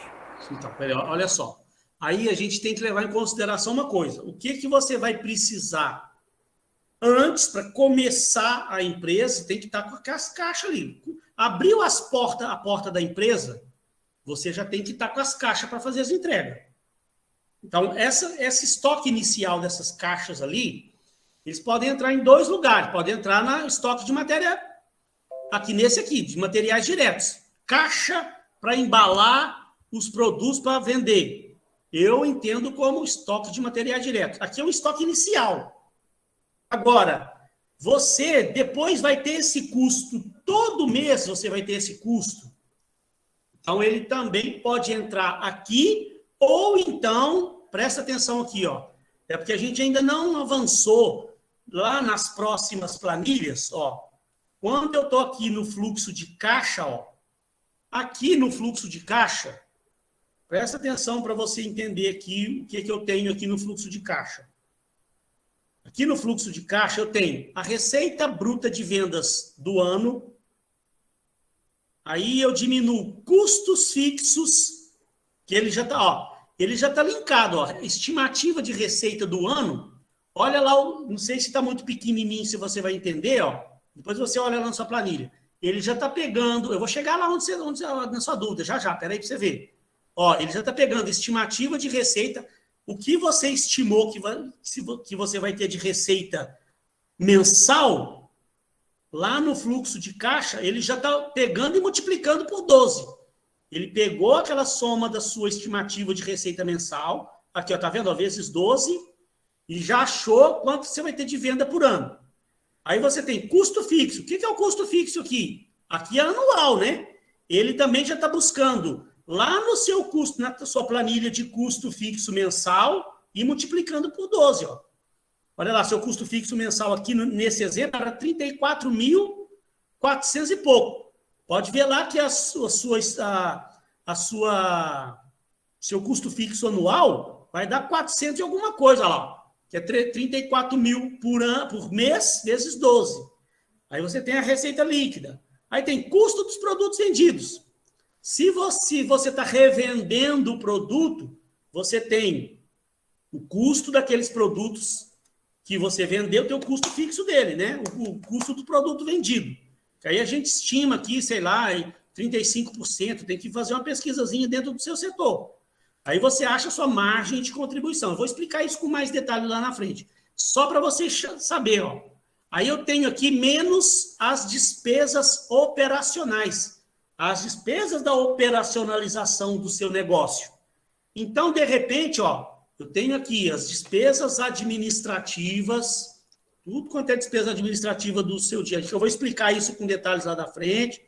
Então, peraí, olha só. Aí a gente tem que levar em consideração uma coisa. O que você vai precisar antes para começar a empresa? Tem que estar com as caixas ali. Abriu a porta da empresa, você já tem que estar com as caixas para fazer as entregas. Então, esse estoque inicial dessas caixas ali, eles podem entrar em dois lugares. Podem entrar no estoque de matéria, aqui nesse aqui, de materiais diretos. Caixa para embalar os produtos para vender. Eu entendo como estoque de materiais diretos. Aqui é um estoque inicial. Agora, você depois vai ter esse custo. Todo mês você vai ter esse custo. Então, ele também pode entrar aqui, ou então, presta atenção aqui, ó. É porque a gente ainda não avançou lá nas próximas planilhas, ó. Quando eu estou aqui no fluxo de caixa, ó, aqui no fluxo de caixa, presta atenção para você entender aqui o que eu tenho aqui no fluxo de caixa. Aqui no fluxo de caixa eu tenho a receita bruta de vendas do ano. Aí eu diminuo custos fixos, que ele já está linkado, ó, estimativa de receita do ano. Olha lá, não sei se está muito pequenininho, se você vai entender, ó. Depois você olha lá na sua planilha. Ele já está pegando, eu vou chegar lá na sua dúvida, já, peraí para você ver. Ó, ele já está pegando estimativa de receita, o que você estimou que você vai ter de receita mensal, lá no fluxo de caixa, ele já está pegando e multiplicando por 12. Ele pegou aquela soma da sua estimativa de receita mensal, aqui, ó, tá vendo? Ó, vezes 12, e já achou quanto você vai ter de venda por ano. Aí você tem custo fixo. O que é o custo fixo aqui? Aqui é anual, né? Ele também já está buscando lá no seu custo, na sua planilha de custo fixo mensal e multiplicando por 12, ó. Olha lá, seu custo fixo mensal aqui nesse exemplo era 34.400 e pouco. Pode ver lá que seu custo fixo anual vai dar 400 e alguma coisa lá, que é 34 mil por mês vezes 12. Aí você tem a receita líquida. Aí tem custo dos produtos vendidos. Se você está revendendo o produto, você tem o custo daqueles produtos que você vendeu, tem o custo fixo dele, né? O custo do produto vendido. Que aí a gente estima aqui, sei lá, 35%, tem que fazer uma pesquisazinha dentro do seu setor. Aí você acha a sua margem de contribuição. Eu vou explicar isso com mais detalhe lá na frente. Só para você saber, ó. Aí eu tenho aqui menos as despesas operacionais. As despesas da operacionalização do seu negócio. Então, de repente, ó, eu tenho aqui as despesas administrativas, tudo quanto é despesa administrativa do seu dia a dia. Eu vou explicar isso com detalhes lá da frente.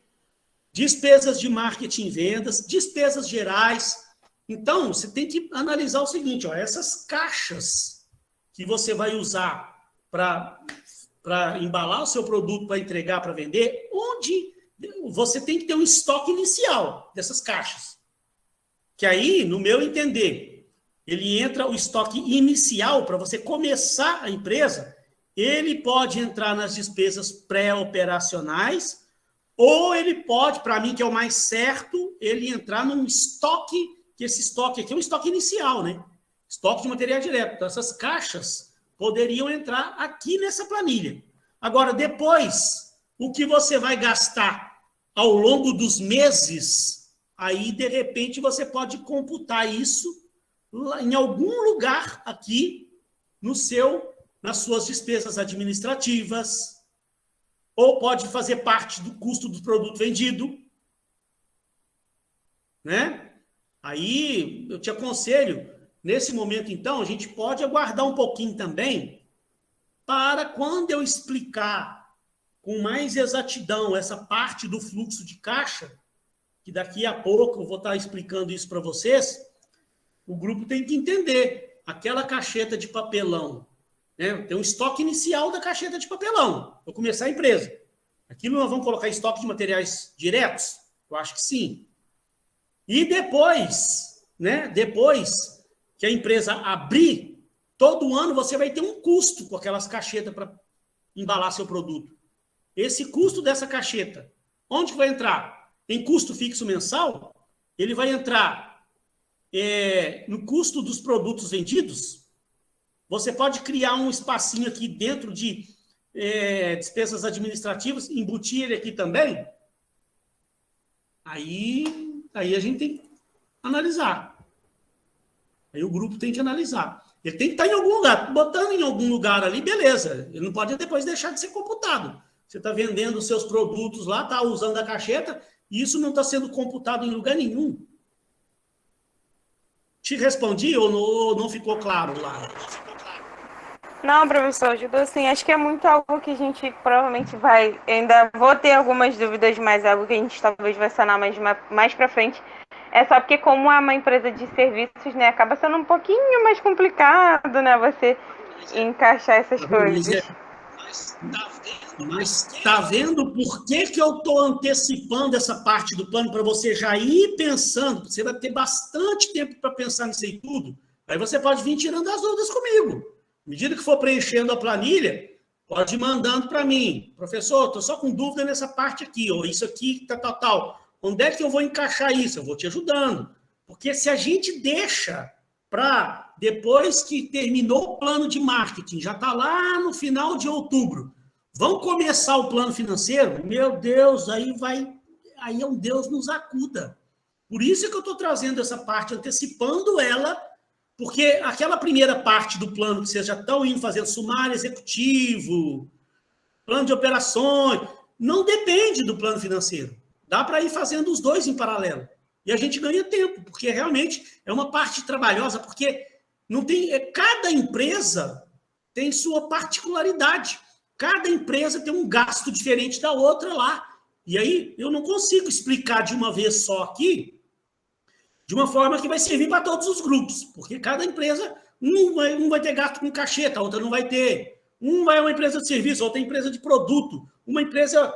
Despesas de marketing e vendas, despesas gerais. Então, você tem que analisar o seguinte, ó, essas caixas que você vai usar para embalar o seu produto, para entregar, para vender, onde você tem que ter um estoque inicial dessas caixas. Que aí, no meu entender, ele entra o estoque inicial para você começar a empresa, ele pode entrar nas despesas pré-operacionais, ou ele pode, para mim, que é o mais certo, ele entrar num estoque, que esse estoque aqui é um estoque inicial, né? Estoque de material direto. Então, essas caixas poderiam entrar aqui nessa planilha. Agora, depois, o que você vai gastar ao longo dos meses, aí, de repente, você pode computar isso em algum lugar aqui nas suas despesas administrativas, ou pode fazer parte do custo do produto vendido, né? Aí, eu te aconselho, nesse momento, então, a gente pode aguardar um pouquinho também, para quando eu explicar com mais exatidão essa parte do fluxo de caixa, que daqui a pouco eu vou estar explicando isso para vocês, o grupo tem que entender aquela caixa de papelão, né? Tem um estoque inicial da caixa de papelão, para começar a empresa. Aquilo nós vamos colocar estoque de materiais diretos? Eu acho que sim. E depois, né? Depois que a empresa abrir, todo ano você vai ter um custo com aquelas caixetas para embalar seu produto. Esse custo dessa caixa, onde vai entrar? Em custo fixo mensal, ele vai entrar no custo dos produtos vendidos. Você pode criar um espacinho aqui dentro de despesas administrativas, embutir ele aqui também. Aí a gente tem que analisar. Aí o grupo tem que analisar. Ele tem que estar em algum lugar. Botando em algum lugar ali, beleza. Ele não pode depois deixar de ser computado. Você está vendendo os seus produtos lá, está usando a caixeta, e isso não está sendo computado em lugar nenhum. Te respondi ou não ficou claro lá? Não, professor, ajudou sim. Acho que é muito algo que a gente provavelmente vai... Ainda vou ter algumas dúvidas, mas é algo que a gente talvez vai sanar mais para frente. É só porque como é uma empresa de serviços, né, acaba sendo um pouquinho mais complicado, né, você encaixar essas coisas. Mas tá vendo por que eu estou antecipando essa parte do plano para você já ir pensando? Você vai ter bastante tempo para pensar nisso aí tudo. Aí você pode vir tirando as dúvidas comigo. À medida que for preenchendo a planilha, pode ir mandando para mim. Professor, estou só com dúvida nessa parte aqui, ou isso aqui, tal. Onde é que eu vou encaixar isso? Eu vou te ajudando. Porque se a gente deixa para depois que terminou o plano de marketing, já está lá no final de outubro, vamos começar o plano financeiro? Meu Deus, aí é um Deus nos acuda. Por isso é que eu estou trazendo essa parte, antecipando ela, porque aquela primeira parte do plano que vocês já estão indo fazendo, sumário executivo, plano de operações, não depende do plano financeiro. Dá para ir fazendo os dois em paralelo. E a gente ganha tempo, porque realmente é uma parte trabalhosa, porque não tem, cada empresa tem sua particularidade. Cada empresa tem um gasto diferente da outra lá. E aí eu não consigo explicar de uma vez só aqui, de uma forma que vai servir para todos os grupos, porque cada empresa, um vai ter gasto com cacheta, a outra não vai ter. Um vai uma empresa de serviço, outra empresa de produto. Uma empresa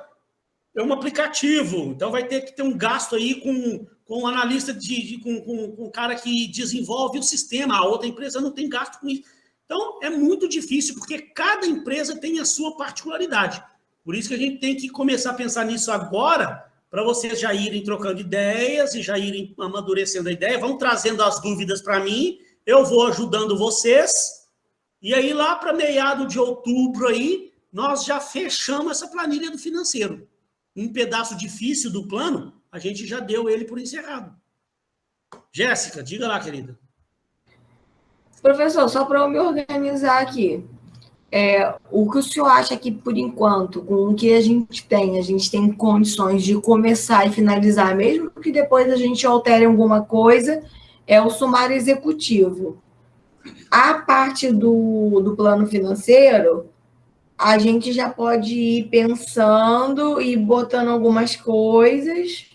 é um aplicativo, então vai ter que ter um gasto aí com um analista, com um cara que desenvolve o sistema, a outra empresa não tem gasto com isso. Então, é muito difícil, porque cada empresa tem a sua particularidade. Por isso que a gente tem que começar a pensar nisso agora, para vocês já irem trocando ideias e já irem amadurecendo a ideia, vão trazendo as dúvidas para mim, eu vou ajudando vocês, e aí lá para meado de outubro aí, nós já fechamos essa planilha do financeiro. Um pedaço difícil do plano, a gente já deu ele por encerrado. Jéssica, diga lá, querida. Professor, só para eu me organizar aqui, o que o senhor acha que, por enquanto, com o que a gente tem condições de começar e finalizar, mesmo que depois a gente altere alguma coisa, é o sumário executivo. A parte do plano financeiro, a gente já pode ir pensando e botando algumas coisas,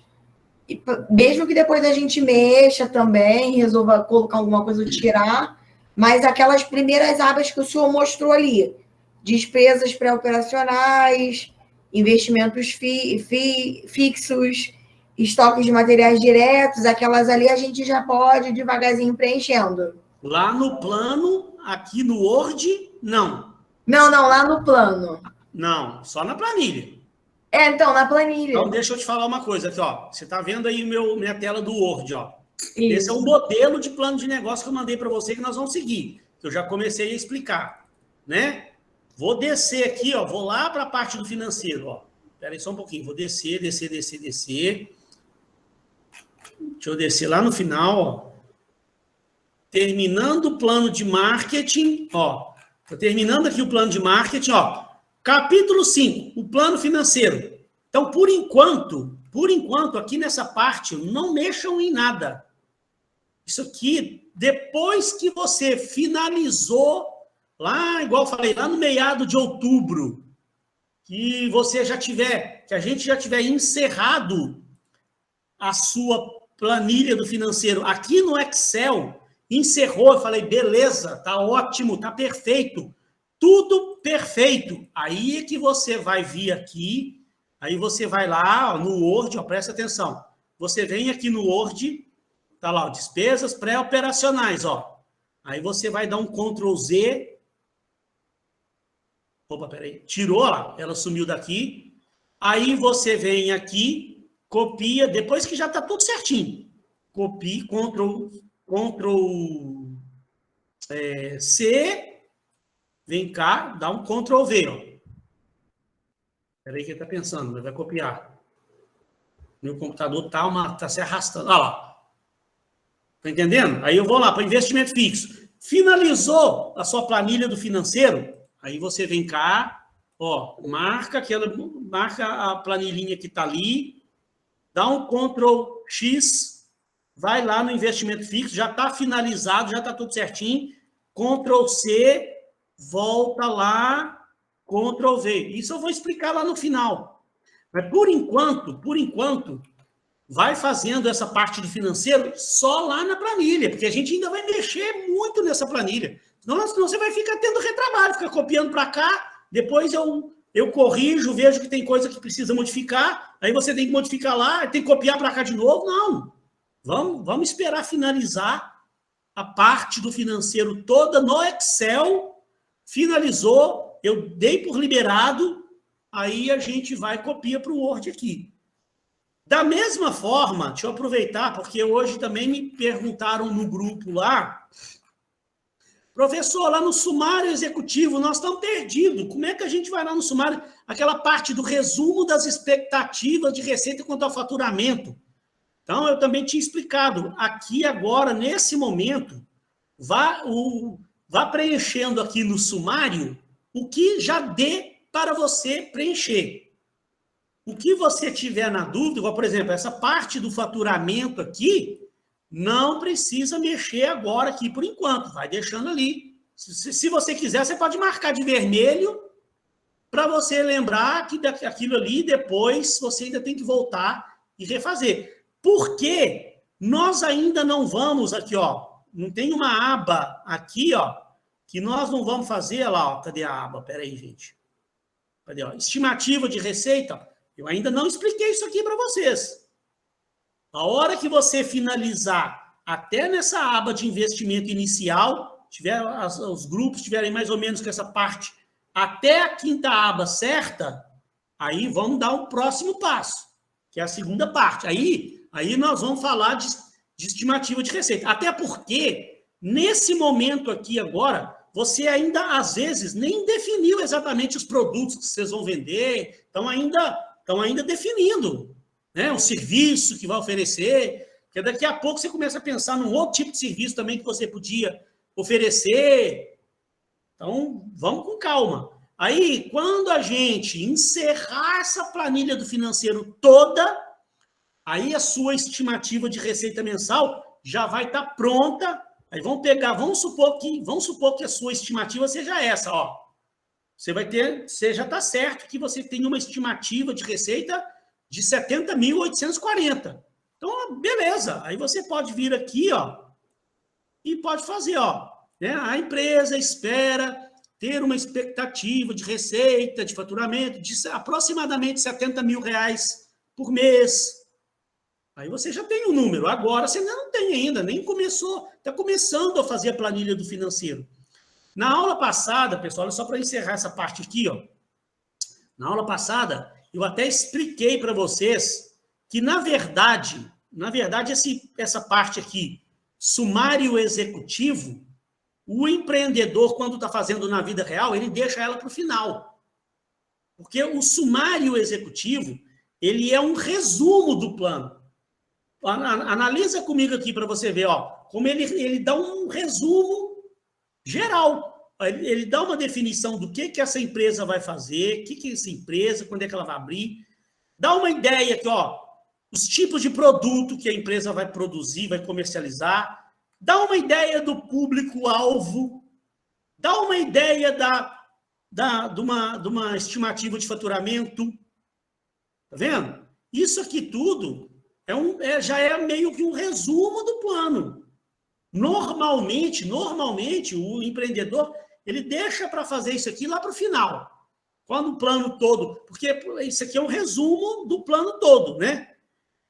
e mesmo que depois a gente mexa também, resolva colocar alguma coisa ou tirar, mas aquelas primeiras abas que o senhor mostrou ali, despesas pré-operacionais, investimentos fixos, estoques de materiais diretos, aquelas ali a gente já pode devagarzinho preenchendo. Lá no plano, aqui no Word, não. Não, lá no plano. Não, só na planilha. Então, na planilha. Então, deixa eu te falar uma coisa aqui, ó. Você está vendo aí minha tela do Word, ó. Isso. Esse é o modelo de plano de negócio que eu mandei para você, que nós vamos seguir. Que eu já comecei a explicar, né? Vou descer aqui, ó. Vou lá para a parte do financeiro, ó. Espera aí só um pouquinho. Vou descer. Deixa eu descer lá no final, ó. Terminando o plano de marketing, ó. Estou terminando aqui o plano de marketing, ó. Capítulo 5, o plano financeiro. Então, por enquanto, aqui nessa parte, não mexam em nada. Isso aqui, depois que você finalizou, lá, igual eu falei, lá no meado de outubro, que a gente já tiver encerrado a sua planilha do financeiro aqui no Excel, encerrou, eu falei, beleza, tá ótimo, tá perfeito, tudo perfeito. Aí é que você vai vir aqui, aí você vai lá, ó, no Word, ó, presta atenção, você vem aqui no Word, tá lá, ó, despesas pré-operacionais, ó, aí você vai dar um Ctrl Z, opa, peraí, tirou lá, ela sumiu daqui, aí você vem aqui, copia, depois que já tá tudo certinho, copia, Ctrl C, vem cá, dá um Ctrl V, ó. Peraí que ele tá pensando, ele vai copiar. Meu computador tá se arrastando. Olha lá. Tá entendendo? Aí eu vou lá para investimento fixo. Finalizou a sua planilha do financeiro, aí você vem cá, ó, marca a planilhinha que tá ali, dá um Ctrl X, vai lá no investimento fixo, já está finalizado, já está tudo certinho, Ctrl C, volta lá, Ctrl V. Isso eu vou explicar lá no final. Mas, por enquanto, vai fazendo essa parte do financeiro só lá na planilha, porque a gente ainda vai mexer muito nessa planilha. Senão você vai ficar tendo retrabalho, ficar copiando para cá, depois eu corrijo, vejo que tem coisa que precisa modificar, aí você tem que modificar lá, tem que copiar para cá de novo. Não. Vamos esperar finalizar a parte do financeiro toda no Excel. Finalizou, eu dei por liberado, aí a gente vai e copia para o Word aqui. Da mesma forma, deixa eu aproveitar, porque hoje também me perguntaram no grupo lá, professor, lá no sumário executivo, nós estamos perdidos. Como é que a gente vai lá no sumário? Aquela parte do resumo das expectativas de receita quanto ao faturamento. Então, eu também tinha explicado, aqui agora, nesse momento, vá preenchendo aqui no sumário o que já dê para você preencher. O que você tiver na dúvida, igual, por exemplo, essa parte do faturamento aqui, não precisa mexer agora aqui por enquanto, vai deixando ali. Se você quiser, você pode marcar de vermelho para você lembrar que aquilo ali, depois você ainda tem que voltar e refazer. Porque nós ainda não vamos aqui, ó, não tem uma aba aqui, ó, que nós não vamos fazer, lá, ó, cadê a aba? Pera aí, gente. Cadê, ó? Estimativa de receita, ó. Eu ainda não expliquei isso aqui para vocês. A hora que você finalizar, até nessa aba de investimento inicial, os grupos tiverem mais ou menos com essa parte, até a quinta aba certa, aí vamos dar o próximo passo, que é a segunda parte. Aí nós vamos falar de estimativa de receita. Até porque, nesse momento aqui agora, você ainda, às vezes, nem definiu exatamente os produtos que vocês vão vender, estão ainda definindo, né, o serviço que vai oferecer, porque daqui a pouco você começa a pensar num outro tipo de serviço também que você podia oferecer. Então, vamos com calma. Aí, quando a gente encerrar essa planilha do financeiro toda, aí a sua estimativa de receita mensal já vai estar pronta. Aí vamos supor que a sua estimativa seja essa, ó. Você já está certo que você tem uma estimativa de receita de 70.840. Então, beleza. Aí você pode vir aqui, ó, e pode fazer, ó, né? A empresa espera ter uma expectativa de receita, de faturamento de aproximadamente R$70 mil por mês. Aí você já tem o número. Agora você ainda não tem ainda, nem começou. Está começando a fazer a planilha do financeiro. Na aula passada, pessoal, só para encerrar essa parte aqui, ó. Na aula passada, eu até expliquei para vocês que, na verdade, essa parte aqui, sumário executivo, o empreendedor, quando está fazendo na vida real, ele deixa ela para o final. Porque o sumário executivo, ele é um resumo do plano. Analisa comigo aqui para você ver, ó, como ele dá um resumo geral. Ele dá uma definição do que essa empresa vai fazer, o que é essa empresa, quando é que ela vai abrir. Dá uma ideia aqui, ó, os tipos de produto que a empresa vai produzir, vai comercializar. Dá uma ideia do público-alvo. Dá uma ideia de uma estimativa de faturamento. Tá vendo? Isso aqui tudo já é meio que um resumo do plano. Normalmente, o empreendedor, ele deixa para fazer isso aqui lá para o final. Quando o plano todo... Porque isso aqui é um resumo do plano todo, né?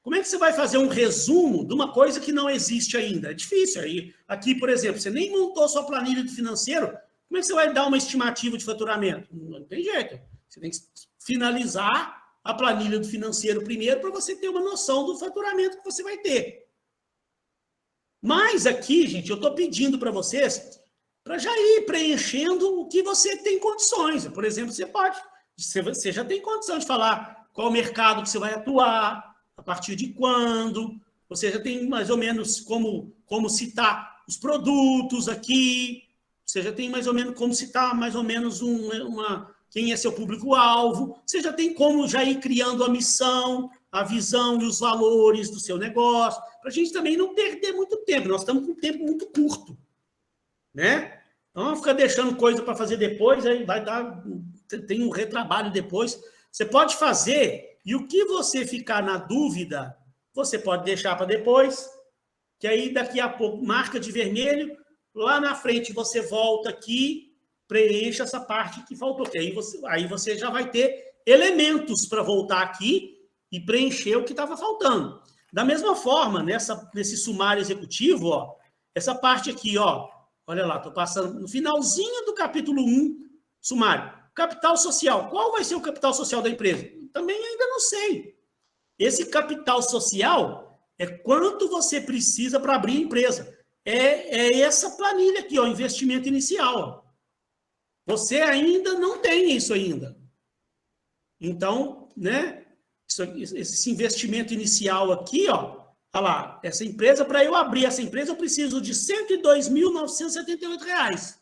Como é que você vai fazer um resumo de uma coisa que não existe ainda? É difícil. Aqui, por exemplo, você nem montou sua planilha de financeiro, como é que você vai dar uma estimativa de faturamento? Não tem jeito. Você tem que finalizar a planilha do financeiro primeiro para você ter uma noção do faturamento que você vai ter. Mas aqui, gente, eu estou pedindo para vocês para já ir preenchendo o que você tem condições. Por exemplo, você já tem condição de falar qual o mercado que você vai atuar, a partir de quando, você já tem mais ou menos como citar os produtos aqui, você já tem mais ou menos como citar mais ou menos quem é seu público-alvo, você já tem como já ir criando a missão, a visão e os valores do seu negócio, para a gente também não perder muito tempo. Nós estamos com um tempo muito curto, né? Então, vamos ficar deixando coisa para fazer depois, aí tem um retrabalho depois. Você pode fazer, e o que você ficar na dúvida, você pode deixar para depois, que aí daqui a pouco marca de vermelho, lá na frente você volta aqui, preenche essa parte que faltou, que aí você já vai ter elementos para voltar aqui e preencher o que estava faltando. Da mesma forma, nesse sumário executivo, ó, essa parte aqui, ó, olha lá, estou passando no finalzinho do capítulo 1, sumário. Capital social. Qual vai ser o capital social da empresa? Também ainda não sei. Esse capital social é quanto você precisa para abrir a empresa. É essa planilha aqui, ó, investimento inicial. Ó. Você ainda não tem isso ainda. Então, né, esse investimento inicial aqui, ó, olha lá, essa empresa, para eu abrir essa empresa, eu preciso de R$ 102.978.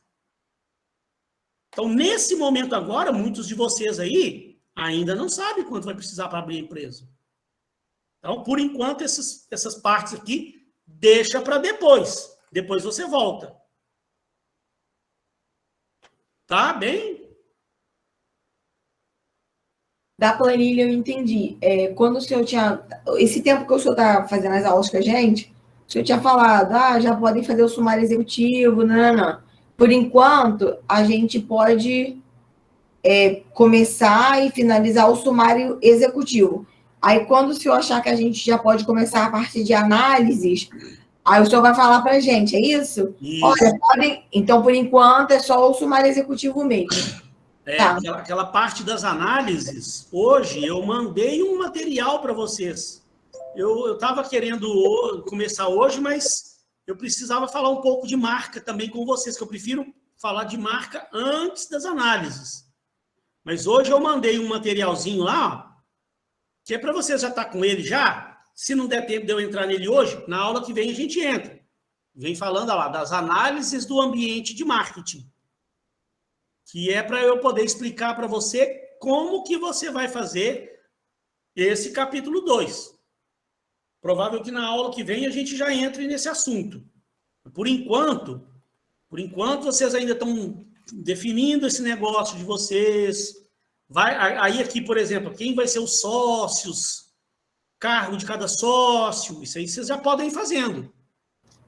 Então, nesse momento agora, muitos de vocês aí ainda não sabem quanto vai precisar para abrir a empresa. Então, por enquanto, essas partes aqui, deixa para depois. Depois você volta. Tá bem? Da planilha eu entendi. Quando o senhor tinha... Esse tempo que o senhor está fazendo as aulas com a gente, o senhor tinha falado, já podem fazer o sumário executivo, não. Por enquanto, a gente pode começar e finalizar o sumário executivo. Aí, quando o senhor achar que a gente já pode começar a partir de análises, aí o senhor vai falar para a gente, é isso? Isso. Olha, então, por enquanto, é só o sumário executivo mesmo. Tá. Aquela parte das análises, hoje eu mandei um material para vocês. Eu estava querendo começar hoje, mas eu precisava falar um pouco de marca também com vocês, que eu prefiro falar de marca antes das análises. Mas hoje eu mandei um materialzinho lá, ó, que é para vocês já estar com ele já. Se não der tempo de eu entrar nele hoje, na aula que vem a gente entra. Vem falando lá das análises do ambiente de marketing. Que é para eu poder explicar para você como que você vai fazer esse capítulo 2. Provável que na aula que vem a gente já entre nesse assunto. Por enquanto vocês ainda estão definindo esse negócio de vocês. Aí aqui, por exemplo, quem vai ser os sócios, cargo de cada sócio, isso aí vocês já podem ir fazendo.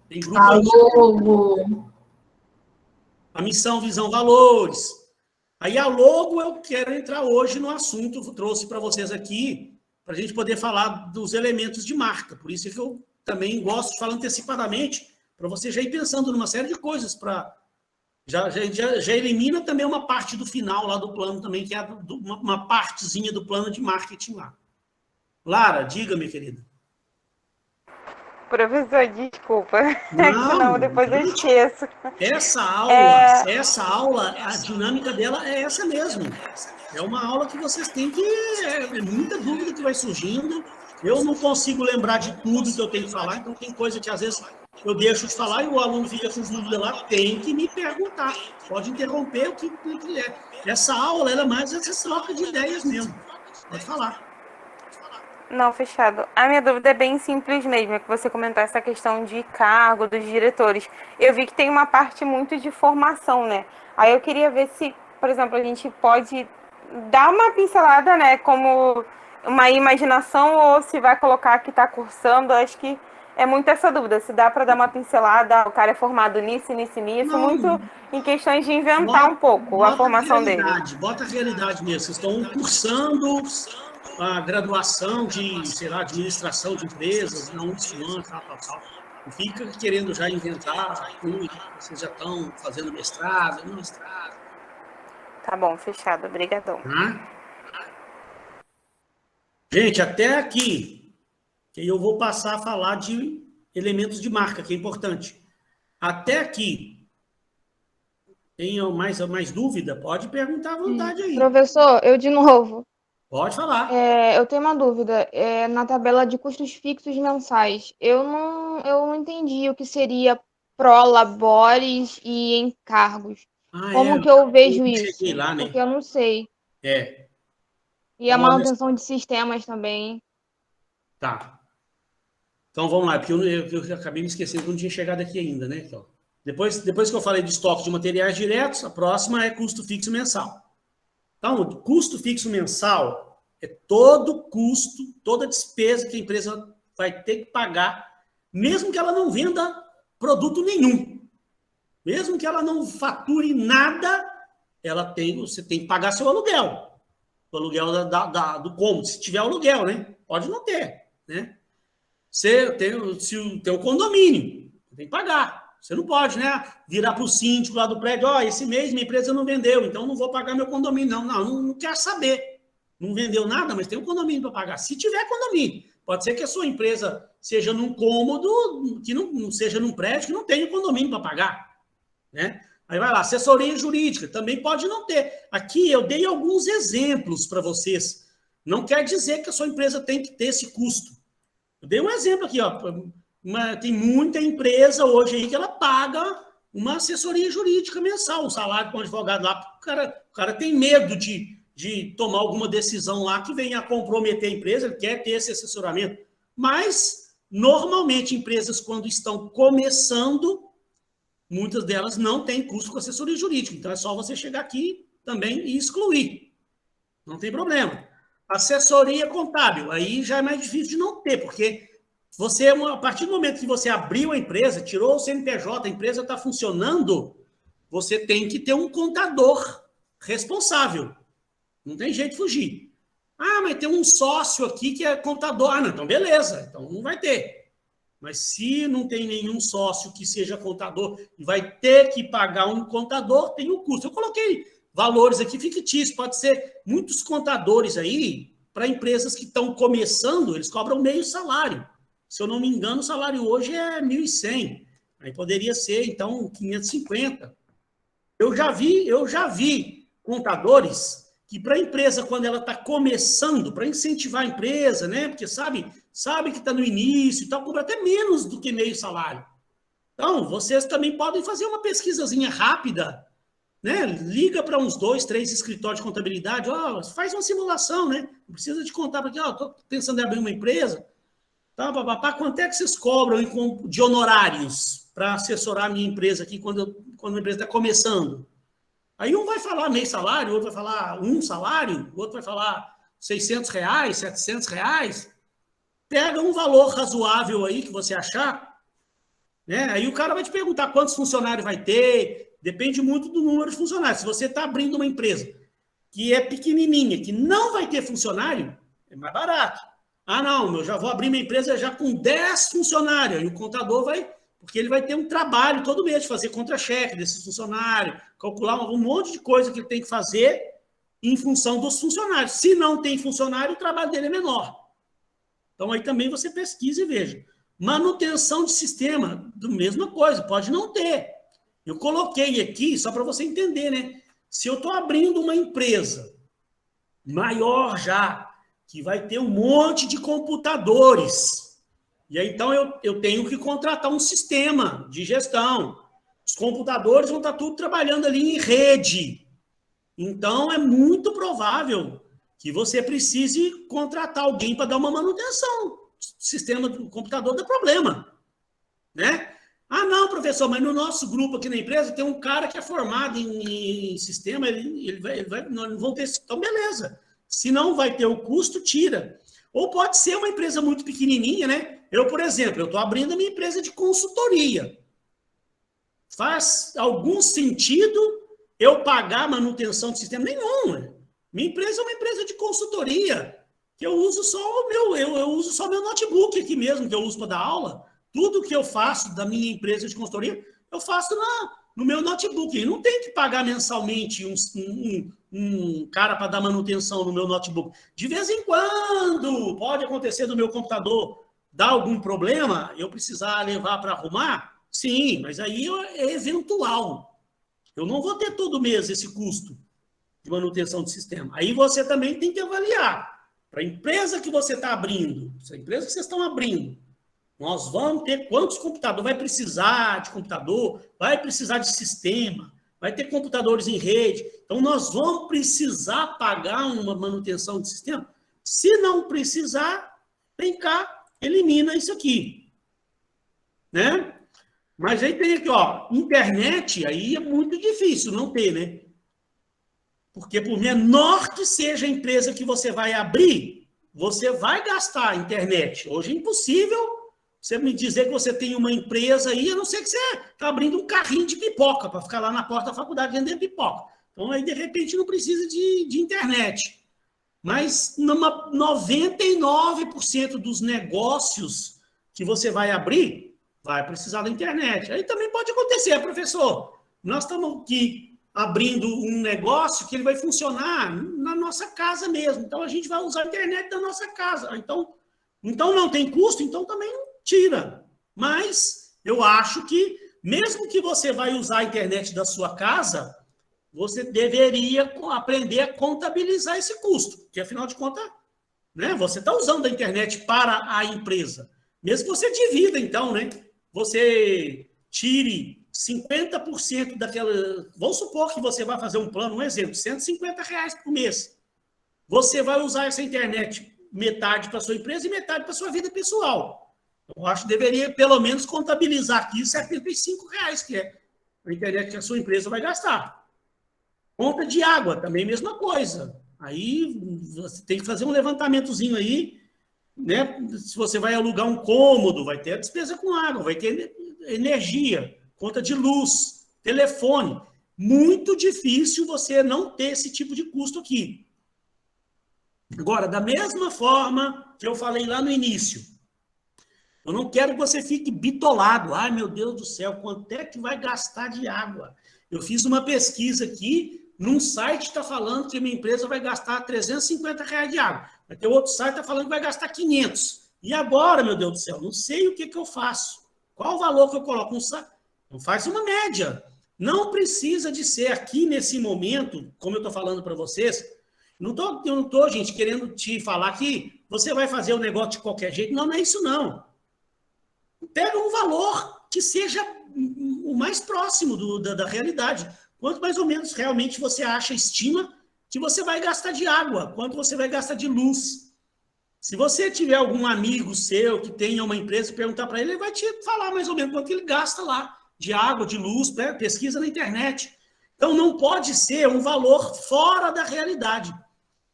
Tem grupo... A missão, visão, valores. Aí a logo eu quero entrar hoje no assunto, trouxe para vocês aqui para a gente poder falar dos elementos de marca. Por isso é que eu também gosto de falar antecipadamente, para você já ir pensando numa série de coisas, para já elimina também uma parte do final lá do plano também, que é uma partezinha do plano de marketing lá. Lara, diga, minha querida. Professor, desculpa. Não, Senão depois eu esqueço. Essa aula, a dinâmica dela é essa mesmo. É uma aula que vocês têm que... É muita dúvida que vai surgindo. Eu não consigo lembrar de tudo que eu tenho que falar, então tem coisa que às vezes eu deixo de falar e o aluno fica com dúvida lá, tem que me perguntar. Pode interromper o que é. Essa aula era mais essa troca de ideias mesmo. Pode falar. Não, fechado. A minha dúvida é bem simples mesmo, é que você comentou essa questão de cargo dos diretores. Eu vi que tem uma parte muito de formação, né? Aí eu queria ver se, por exemplo, a gente pode dar uma pincelada, né, como uma imaginação, ou se vai colocar que está cursando. Acho que é muito essa dúvida, se dá para dar uma pincelada, o cara é formado nisso, muito em questões de inventar um pouco a formação dele. Bota a realidade mesmo. Vocês estão cursando a graduação de, sei lá, administração de empresas, não isso, tal. Não fica querendo já inventar tudo, vocês já estão fazendo mestrado. Tá bom, fechado, obrigadão. Gente, até aqui, que eu vou passar a falar de elementos de marca, que é importante. Até aqui, tem mais dúvida? Pode perguntar à vontade aí. Professor, eu de novo. Pode falar. Eu tenho uma dúvida. Na tabela de custos fixos mensais, eu não entendi o que seria prolabores e encargos. Como que eu vejo isso? Lá, né? Porque eu não sei. E a manutenção de sistemas também. Tá. Então vamos lá, porque eu acabei me esquecendo que eu não tinha chegado aqui ainda, né? Então, depois que eu falei de estoque de materiais diretos, a próxima é custo fixo mensal. Então, o custo fixo mensal é todo custo, toda despesa que a empresa vai ter que pagar, mesmo que ela não venda produto nenhum. Mesmo que ela não fature nada, você tem que pagar seu aluguel. O aluguel do cômodo, se tiver aluguel, né? Pode não ter, né? Se tem o condomínio, tem que pagar. Você não pode, né? Virar para o síndico lá do prédio, esse mês minha empresa não vendeu, então não vou pagar meu condomínio. Não quer saber. Não vendeu nada, mas tem um condomínio para pagar. Se tiver condomínio, pode ser que a sua empresa seja num cômodo, que não seja num prédio, que não tenha condomínio para pagar, né? Aí vai lá, assessoria jurídica, também pode não ter. Aqui eu dei alguns exemplos para vocês. Não quer dizer que a sua empresa tem que ter esse custo. Eu dei um exemplo aqui, tem muita empresa hoje aí que ela paga uma assessoria jurídica mensal, um salário com um advogado lá. O cara tem medo de tomar alguma decisão lá que venha a comprometer a empresa, ele quer ter esse assessoramento. Mas, normalmente, empresas, quando estão começando, muitas delas não têm custo com assessoria jurídica. Então, é só você chegar aqui também e excluir. Não tem problema. Assessoria contábil, aí já é mais difícil de não ter, porque a partir do momento que você abriu a empresa, tirou o CNPJ, a empresa está funcionando, você tem que ter um contador responsável. Não tem jeito de fugir. Mas tem um sócio aqui que é contador. Não, então beleza, então não vai ter. Mas se não tem nenhum sócio que seja contador e vai ter que pagar um contador, tem um custo. Eu coloquei valores aqui fictícios, pode ser muitos contadores aí, para empresas que estão começando, eles cobram meio salário. Se eu não me engano, o salário hoje é 1.100. Aí poderia ser, então, 550. Eu já vi contadores que para a empresa, quando ela está começando, para incentivar a empresa, né? Porque sabe que está no início e tal, cobra até menos do que meio salário. Então, vocês também podem fazer uma pesquisazinha rápida, né? Liga para uns 2, 3 escritórios de contabilidade, faz uma simulação, né? Não precisa de contar para aqui, estou pensando em abrir uma empresa, tá, quanto é que vocês cobram de honorários para assessorar a minha empresa aqui quando a empresa está começando? Aí um vai falar meio salário, o outro vai falar um salário, o outro vai falar R$600, R$700. Pega um valor razoável aí que você achar, né? Aí o cara vai te perguntar quantos funcionários vai ter, depende muito do número de funcionários. Se você está abrindo uma empresa que é pequenininha, que não vai ter funcionário, é mais barato. Ah, não, eu já vou abrir minha empresa já com 10 funcionários. E o contador vai, porque ele vai ter um trabalho todo mês de fazer contra-cheque desses funcionários, calcular um monte de coisa que ele tem que fazer em função dos funcionários. Se não tem funcionário, o trabalho dele é menor. Então, aí também você pesquisa e veja. Manutenção de sistema, do mesma coisa, pode não ter. Eu coloquei aqui, só para você entender, né? Se eu estou abrindo uma empresa maior já, que vai ter um monte de computadores, e aí então eu tenho que contratar um sistema de gestão. Os computadores vão estar tudo trabalhando ali em rede. Então, é muito provável que você precise contratar alguém para dar uma manutenção. O sistema do computador dá problema, né? Ah, não, professor, mas no nosso grupo aqui na empresa tem um cara que é formado em sistema, ele vai, não vão ter... Então, beleza. Se não vai ter o custo, tira. Ou pode ser uma empresa muito pequenininha, né? Eu, por exemplo, eu estou abrindo a minha empresa de consultoria. Faz algum sentido eu pagar manutenção de sistema? Nenhum. Minha empresa é uma empresa de consultoria, que eu uso só o meu, eu uso só meu notebook aqui mesmo, que eu uso para dar aula. Tudo que eu faço da minha empresa de consultoria, eu faço no meu notebook. E não tem que pagar mensalmente um cara para dar manutenção no meu notebook. De vez em quando, pode acontecer do meu computador dar algum problema, eu precisar levar para arrumar, sim, mas aí é eventual. Eu não vou ter todo mês esse custo de manutenção de sistema. Aí você também tem que avaliar. Para a empresa que você está abrindo, essa empresa que vocês estão abrindo, nós vamos ter quantos computadores? Vai precisar de computador, vai precisar de sistema, vai ter computadores em rede. Então, nós vamos precisar pagar uma manutenção de sistema? Se não precisar, vem cá, elimina isso aqui. Né? Mas aí tem aqui, ó, internet, aí é muito difícil não ter, né? Porque por menor que seja a empresa que você vai abrir, você vai gastar a internet. Hoje é impossível você me dizer que você tem uma empresa aí, a não ser que você está abrindo um carrinho de pipoca para ficar lá na porta da faculdade vendendo pipoca. Então, aí, de repente, não precisa de internet. Mas 99% dos negócios que você vai abrir, vai precisar da internet. Aí também pode acontecer, professor. Nós estamos aqui abrindo um negócio que ele vai funcionar na nossa casa mesmo. Então, a gente vai usar a internet da nossa casa. Então não tem custo, então também não tira. Mas eu acho que, mesmo que você vai usar a internet da sua casa, você deveria aprender a contabilizar esse custo. Porque, afinal de contas, né, você está usando a internet para a empresa. Mesmo que você divida, então, né? Você tire 50% daquela... Vamos supor que você vai fazer um plano, um exemplo, R$150 por mês. Você vai usar essa internet metade para a sua empresa e metade para a sua vida pessoal. Eu acho que deveria, pelo menos, contabilizar aqui R$75, que é a internet que a sua empresa vai gastar. Conta de água, também mesma coisa. Aí você tem que fazer um levantamentozinho aí, né? Se você vai alugar um cômodo, vai ter a despesa com água, vai ter energia, conta de luz, telefone. Muito difícil você não ter esse tipo de custo aqui. Agora, da mesma forma que eu falei lá no início, eu não quero que você fique bitolado. Ai, meu Deus do céu, quanto é que vai gastar de água? Eu fiz uma pesquisa aqui, num site está falando que minha empresa vai gastar R$350 de água. Vai ter outro site que está falando que vai gastar 500. E agora, meu Deus do céu, não sei o que eu faço. Qual o valor que eu coloco? Então faz uma média. Não precisa de ser aqui nesse momento, como eu estou falando para vocês. Eu não estou, gente, querendo te falar que você vai fazer o negócio de qualquer jeito. Não, não é isso, não. Pega um valor que seja o mais próximo da realidade. Quanto mais ou menos realmente você estima que você vai gastar de água, quanto você vai gastar de luz. Se você tiver algum amigo seu que tenha uma empresa e perguntar para ele vai te falar mais ou menos quanto ele gasta lá de água, de luz, pesquisa na internet. Então, não pode ser um valor fora da realidade.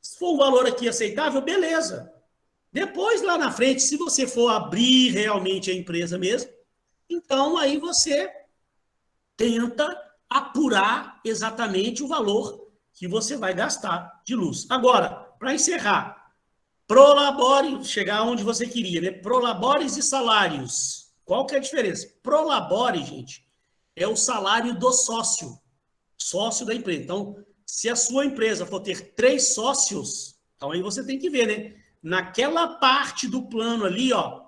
Se for um valor aqui aceitável, beleza. Depois, lá na frente, se você for abrir realmente a empresa mesmo, então aí você tenta apurar exatamente o valor que você vai gastar de luz. Agora, para encerrar, Prolabore, chegar onde você queria, né? Prolabores e salários. Qual que é a diferença? Prolabore, gente, é o salário do sócio da empresa. Então, se a sua empresa for ter 3 sócios, então aí você tem que ver, né? Naquela parte do plano ali, ó,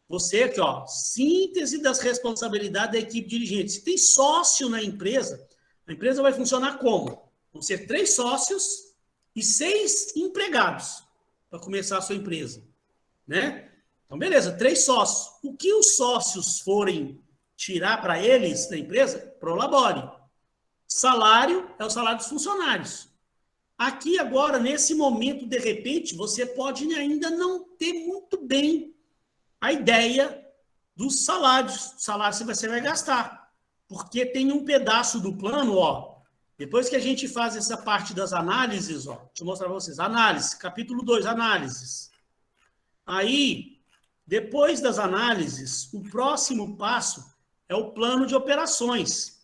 você aqui, ó, síntese das responsabilidades da equipe dirigente. Se tem sócio na empresa, a empresa vai funcionar como? Vão ser 3 sócios e 6 empregados para começar a sua empresa, né? Então, beleza, 3 sócios. O que os sócios forem tirar para eles da empresa, prolabore. Salário é o salário dos funcionários. Aqui agora, nesse momento, de repente, você pode ainda não ter muito bem a ideia dos salários. O salário você vai gastar. Porque tem um pedaço do plano, ó. Depois que a gente faz essa parte das análises, ó, deixa eu mostrar para vocês. Análise, capítulo 2, análises. Aí, depois das análises, o próximo passo é o plano de operações.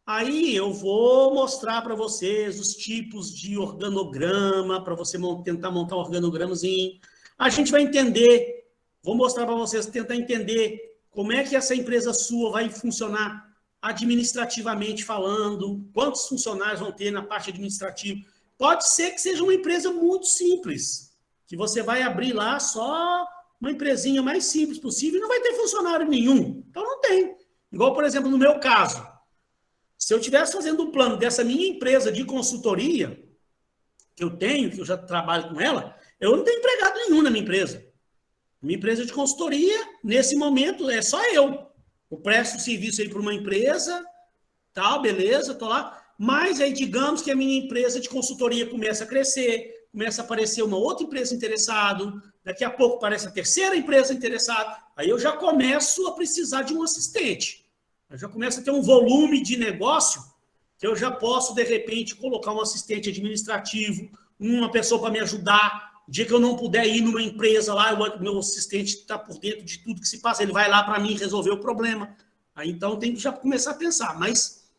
Aí eu vou mostrar para vocês os tipos de organograma, para você tentar montar um organogramazinho. A gente vai entender, vou mostrar para vocês, tentar entender como é que essa empresa sua vai funcionar administrativamente falando, quantos funcionários vão ter na parte administrativa. Pode ser que seja uma empresa muito simples, que você vai abrir lá só uma empresinha mais simples possível e não vai ter funcionário nenhum. Então não tem. Igual, por exemplo, no meu caso. Se eu estivesse fazendo um plano dessa minha empresa de consultoria, que eu tenho, que eu já trabalho com ela, eu não tenho empregado nenhum na minha empresa. Minha empresa de consultoria, nesse momento, é só eu. Eu presto serviço aí para uma empresa, tal, beleza, tô lá. Mas aí, digamos que a minha empresa de consultoria começa a crescer, começa a aparecer uma outra empresa interessada, daqui a pouco aparece a terceira empresa interessada, aí eu já começo a precisar de um assistente. Eu já começo a ter um volume de negócio que eu já posso, de repente, colocar um assistente administrativo, uma pessoa para me ajudar. O dia que eu não puder ir numa empresa lá, o meu assistente está por dentro de tudo que se passa, ele vai lá para mim resolver o problema. Aí, então, tem que já começar a pensar. Mas,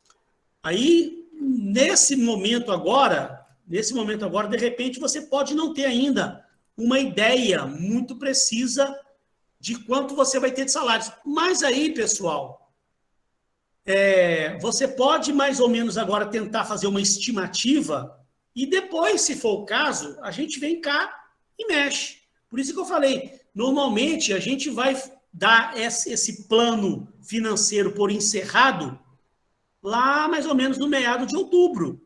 aí, nesse momento agora, de repente, você pode não ter ainda uma ideia muito precisa de quanto você vai ter de salários. Mas aí, pessoal, você pode mais ou menos agora tentar fazer uma estimativa e depois, se for o caso, a gente vem cá e mexe. Por isso que eu falei, normalmente a gente vai dar esse plano financeiro por encerrado lá mais ou menos no meado de outubro.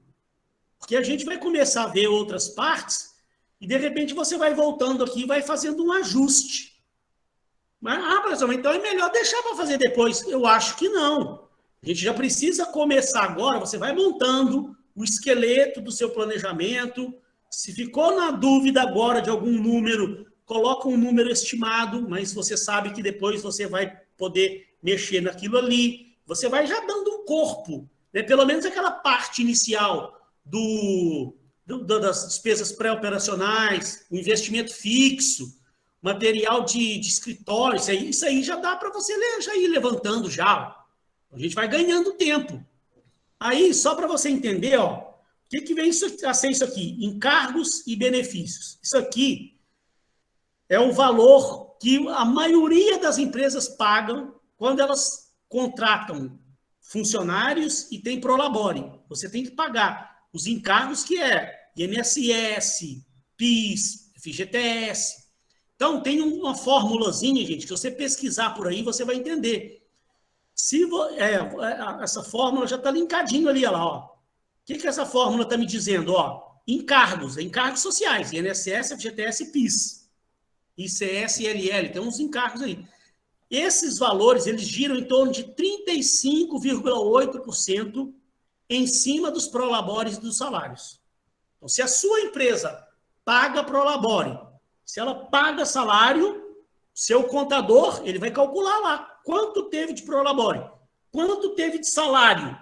Porque a gente vai começar a ver outras partes e de repente você vai voltando aqui e vai fazendo um ajuste. Mas, professor, então é melhor deixar para fazer depois. Eu acho que não. A gente já precisa começar agora, você vai montando o esqueleto do seu planejamento. Se ficou na dúvida agora de algum número, coloca um número estimado, mas você sabe que depois você vai poder mexer naquilo ali. Você vai já dando um corpo, né? Pelo menos aquela parte inicial das despesas pré-operacionais, o investimento fixo, material de escritório, isso aí já dá para você já ir levantando já. A gente vai ganhando tempo. Aí, só para você entender, ó, o que vem a ser isso aqui? Encargos e benefícios. Isso aqui é o valor que a maioria das empresas pagam quando elas contratam funcionários e tem prolabore. Você tem que pagar os encargos que é INSS, PIS, FGTS. Então, tem uma formulazinha, gente, que você pesquisar por aí, você vai entender. Essa fórmula já está linkadinho ali, olha lá, ó. O que essa fórmula está me dizendo? Ó, encargos sociais, INSS, FGTS, PIS, ICS, ILL, tem uns encargos aí. Esses valores, eles giram em torno de 35,8% em cima dos prolabores e dos salários. Então, se a sua empresa paga prolabore, se ela paga salário, seu contador, ele vai calcular lá quanto teve de prolabore, quanto teve de salário.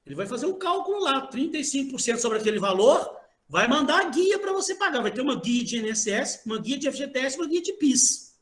Ele vai fazer um cálculo lá, 35% sobre aquele valor, vai mandar a guia para você pagar. Vai ter uma guia de INSS, uma guia de FGTS, uma guia de PIS.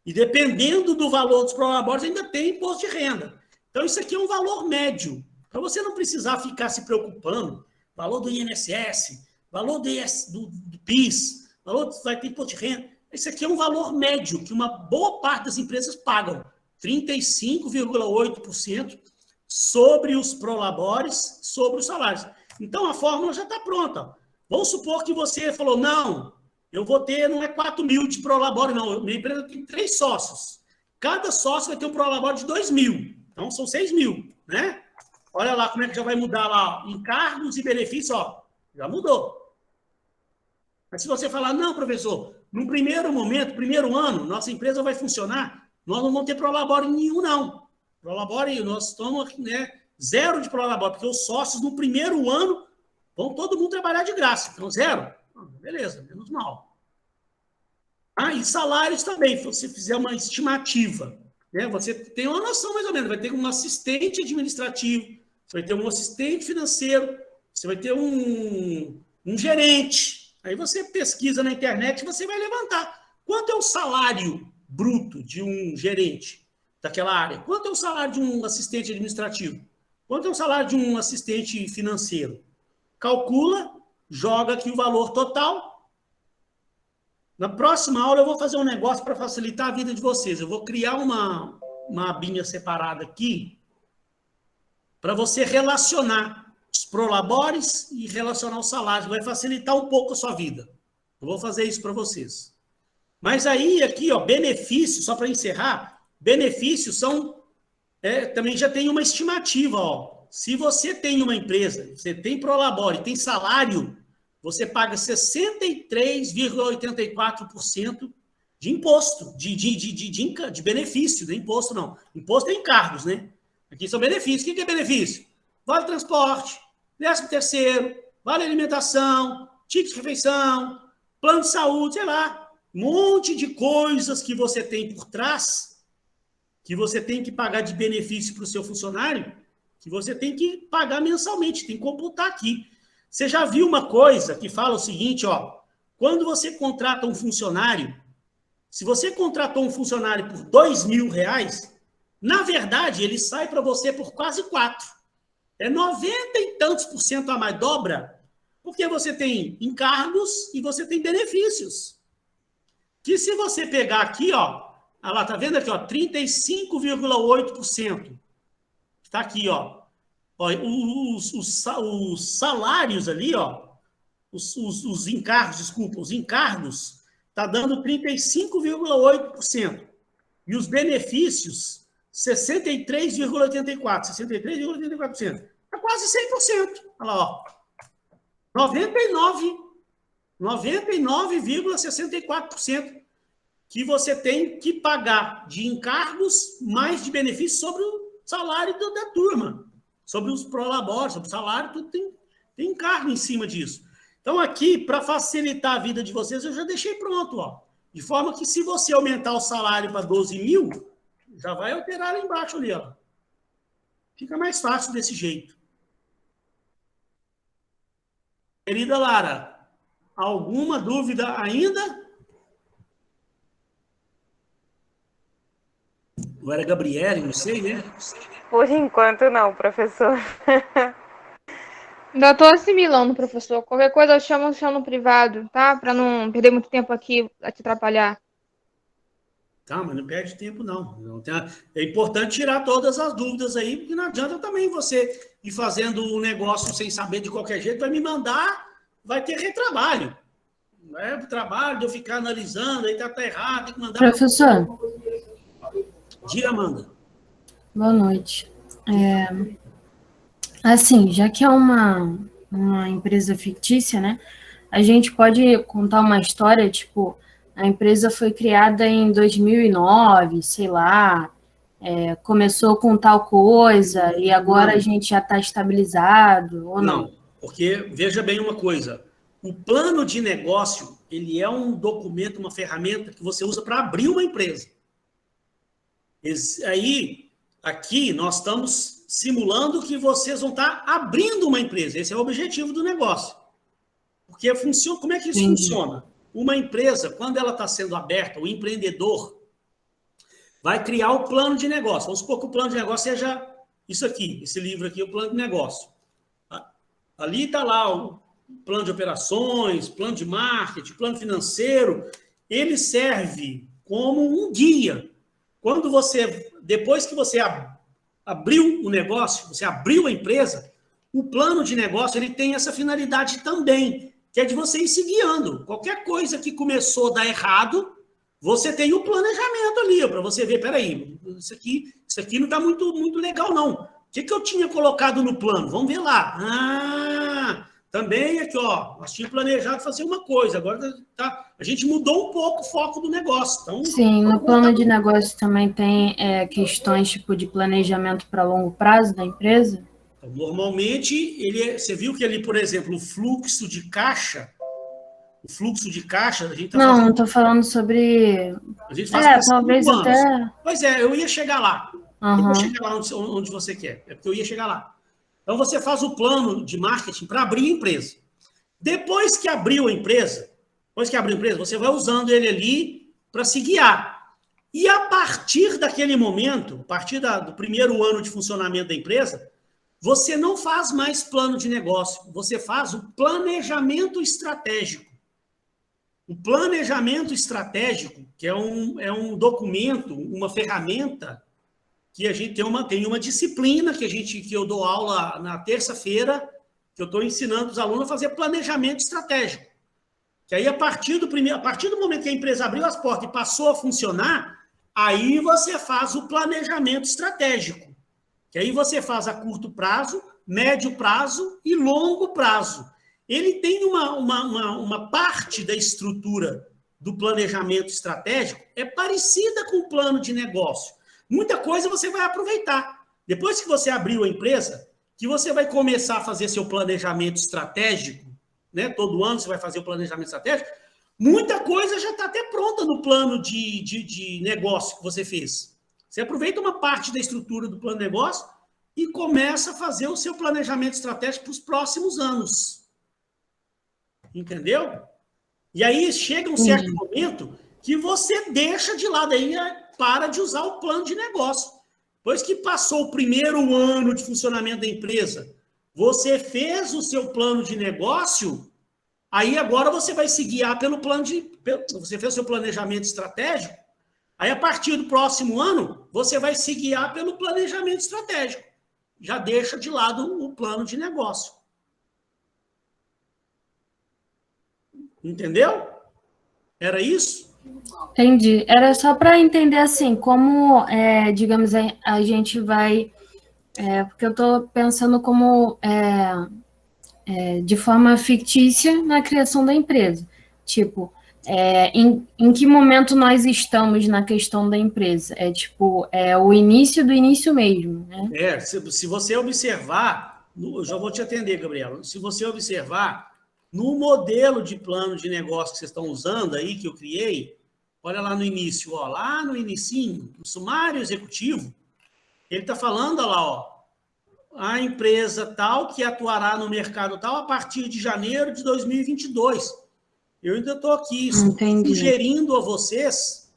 E dependendo do valor dos prolabores, ainda tem imposto de renda. Então, isso aqui é um valor médio. Para você não precisar ficar se preocupando, valor do INSS, valor do PIS, valor vai ter imposto de renda. Esse aqui é um valor médio que uma boa parte das empresas pagam, 35,8% sobre os prolabores, sobre os salários. Então, a fórmula já está pronta. Vamos supor que você falou, não, eu vou ter, não é 4 mil de prolabore, não. Minha empresa tem 3 sócios. Cada sócio vai ter um prolabore de 2 mil. Então, são 6 mil, né? Olha lá como é que já vai mudar lá, encargos e benefícios, ó, já mudou. Mas se você falar, não, professor, no primeiro momento, primeiro ano, nossa empresa vai funcionar, nós não vamos ter prolabore nenhum, não. Prolabore, nós estamos, né, 0 de prolabore, porque os sócios no primeiro ano vão todo mundo trabalhar de graça. Então, 0. Beleza, menos mal. E salários também, se você fizer uma estimativa, né, você tem uma noção mais ou menos, vai ter um assistente administrativo, você vai ter um assistente financeiro, você vai ter um gerente. Aí você pesquisa na internet e você vai levantar. Quanto é o salário bruto de um gerente daquela área? Quanto é o salário de um assistente administrativo? Quanto é o salário de um assistente financeiro? Calcula, joga aqui o valor total. Na próxima aula eu vou fazer um negócio para facilitar a vida de vocês. Eu vou criar uma abinha separada aqui para você relacionar os prolabores e relacionar os salários. Vai facilitar um pouco a sua vida. Eu vou fazer isso para vocês. Mas aí, aqui, ó, benefícios, só para encerrar, benefícios são, também já tem uma estimativa, ó. Se você tem uma empresa, você tem prolabore, tem salário, você paga 63,84% de imposto, de benefício, não é imposto não. Imposto é encargos, né? Aqui são benefícios. O que é benefício? Vale transporte, 13º, vale alimentação, ticket de refeição, plano de saúde, sei lá. Um monte de coisas que você tem por trás, que você tem que pagar de benefício para o seu funcionário, que você tem que pagar mensalmente, tem que computar aqui. Você já viu uma coisa que fala o seguinte, ó, quando você contrata um funcionário, se você contratou um funcionário por R$2.000, na verdade, ele sai para você por quase 4. É 90 e tantos % a mais, dobra, porque você tem encargos e você tem benefícios. Que se você pegar aqui, ó, lá, tá vendo aqui, ó, 35,8%. Está aqui, ó. Os salários ali, ó, os encargos, desculpa, os encargos, está dando 35,8%. E os benefícios, 63,84%. 63,84%. É quase 100%. Olha lá, ó. 99,64% que você tem que pagar de encargos mais de benefícios sobre o salário da turma. Sobre os prolabores, sobre o salário, tudo tem encargo em cima disso. Então, aqui, para facilitar a vida de vocês, eu já deixei pronto, ó. De forma que, se você aumentar o salário para 12 mil, já vai alterar lá embaixo ali, ó. Fica mais fácil desse jeito. Querida Lara, alguma dúvida ainda? Ou era Gabriele, não sei, né? Por enquanto não, professor. Ainda tô assimilando, professor. Qualquer coisa eu chamo no privado, tá? Pra não perder muito tempo aqui a te atrapalhar. Tá, mas não perde tempo, não. É importante tirar todas as dúvidas aí, porque não adianta também você ir fazendo um negócio sem saber de qualquer jeito, vai me mandar, vai ter retrabalho. Não é trabalho de eu ficar analisando, aí tá errado, tem que mandar... Professor. Diga, Amanda. Boa noite. Assim, já que é uma empresa fictícia, né? A gente pode contar uma história, tipo, a empresa foi criada em 2009, sei lá, começou com tal coisa e agora a gente já está estabilizado, ou não? Não, porque veja bem uma coisa, o plano de negócio, ele é um documento, uma ferramenta que você usa para abrir uma empresa. Aí, aqui, nós estamos simulando que vocês vão estar abrindo uma empresa. Esse é o objetivo do negócio. Porque funciona, como é que isso funciona? Uma empresa, quando ela está sendo aberta, o empreendedor vai criar o plano de negócio. Vamos supor que o plano de negócio seja isso aqui, esse livro aqui, o plano de negócio. Ali está lá plano de operações, plano de marketing, plano financeiro, ele serve como um guia. Quando você, depois que você abriu o negócio, você abriu a empresa, o plano de negócio ele tem essa finalidade também, que é de você ir se guiando. Qualquer coisa que começou a dar errado, você tem o planejamento ali, para você ver, peraí, isso aqui não está muito legal, não. O que eu tinha colocado no plano? Vamos ver lá. Também aqui, ó, nós tínhamos planejado fazer uma coisa, agora a gente mudou um pouco o foco do negócio. Então, sim, no plano de negócio também tem questões tipo de planejamento para longo prazo da empresa? Então, normalmente, você viu que ali, por exemplo, o fluxo de caixa, a gente está Não estou falando sobre... A gente faz talvez até... Pois é, eu ia chegar lá. Uhum. Eu vou chegar lá onde você quer. É porque eu ia chegar lá. Então, você faz o plano de marketing para abrir a empresa. Depois que abriu a empresa, você vai usando ele ali para se guiar. E a partir daquele momento, a partir do primeiro ano de funcionamento da empresa, você não faz mais plano de negócio, você faz o planejamento estratégico. O planejamento estratégico, que é um documento, uma ferramenta, que a gente tem uma disciplina que eu dou aula na terça-feira, que eu estou ensinando os alunos a fazer planejamento estratégico. Que aí, a partir do momento que a empresa abriu as portas e passou a funcionar, aí você faz o planejamento estratégico. Que aí você faz a curto prazo, médio prazo e longo prazo. Ele tem uma parte da estrutura do planejamento estratégico é parecida com o plano de negócio. Muita coisa você vai aproveitar. Depois que você abriu a empresa, que você vai começar a fazer seu planejamento estratégico, né? Todo ano você vai fazer o planejamento estratégico, muita coisa já está até pronta no plano de negócio que você fez. Você aproveita uma parte da estrutura do plano de negócio e começa a fazer o seu planejamento estratégico para os próximos anos. Entendeu? E aí chega um certo momento que você deixa de lado, aí para de usar o plano de negócio. Depois que passou o primeiro ano de funcionamento da empresa, você fez o seu plano de negócio, aí agora você vai se guiar pelo plano você fez o seu planejamento estratégico, aí a partir do próximo ano, você vai se guiar pelo planejamento estratégico. Já deixa de lado o plano de negócio. Entendeu? Era isso? Entendi. Era só para entender, assim, como, digamos, a gente vai... porque eu estou pensando como, de forma fictícia, na criação da empresa. Tipo, em que momento nós estamos na questão da empresa? O início do início mesmo, né? Se você observar, eu já vou te atender, Gabriela. Se você observar, no modelo de plano de negócio que vocês estão usando aí, que eu criei, olha lá no início, ó, lá no inicinho, no sumário executivo, ele está falando, olha lá, ó, a empresa tal que atuará no mercado tal a partir de janeiro de 2022. Eu ainda estou aqui sugerindo a vocês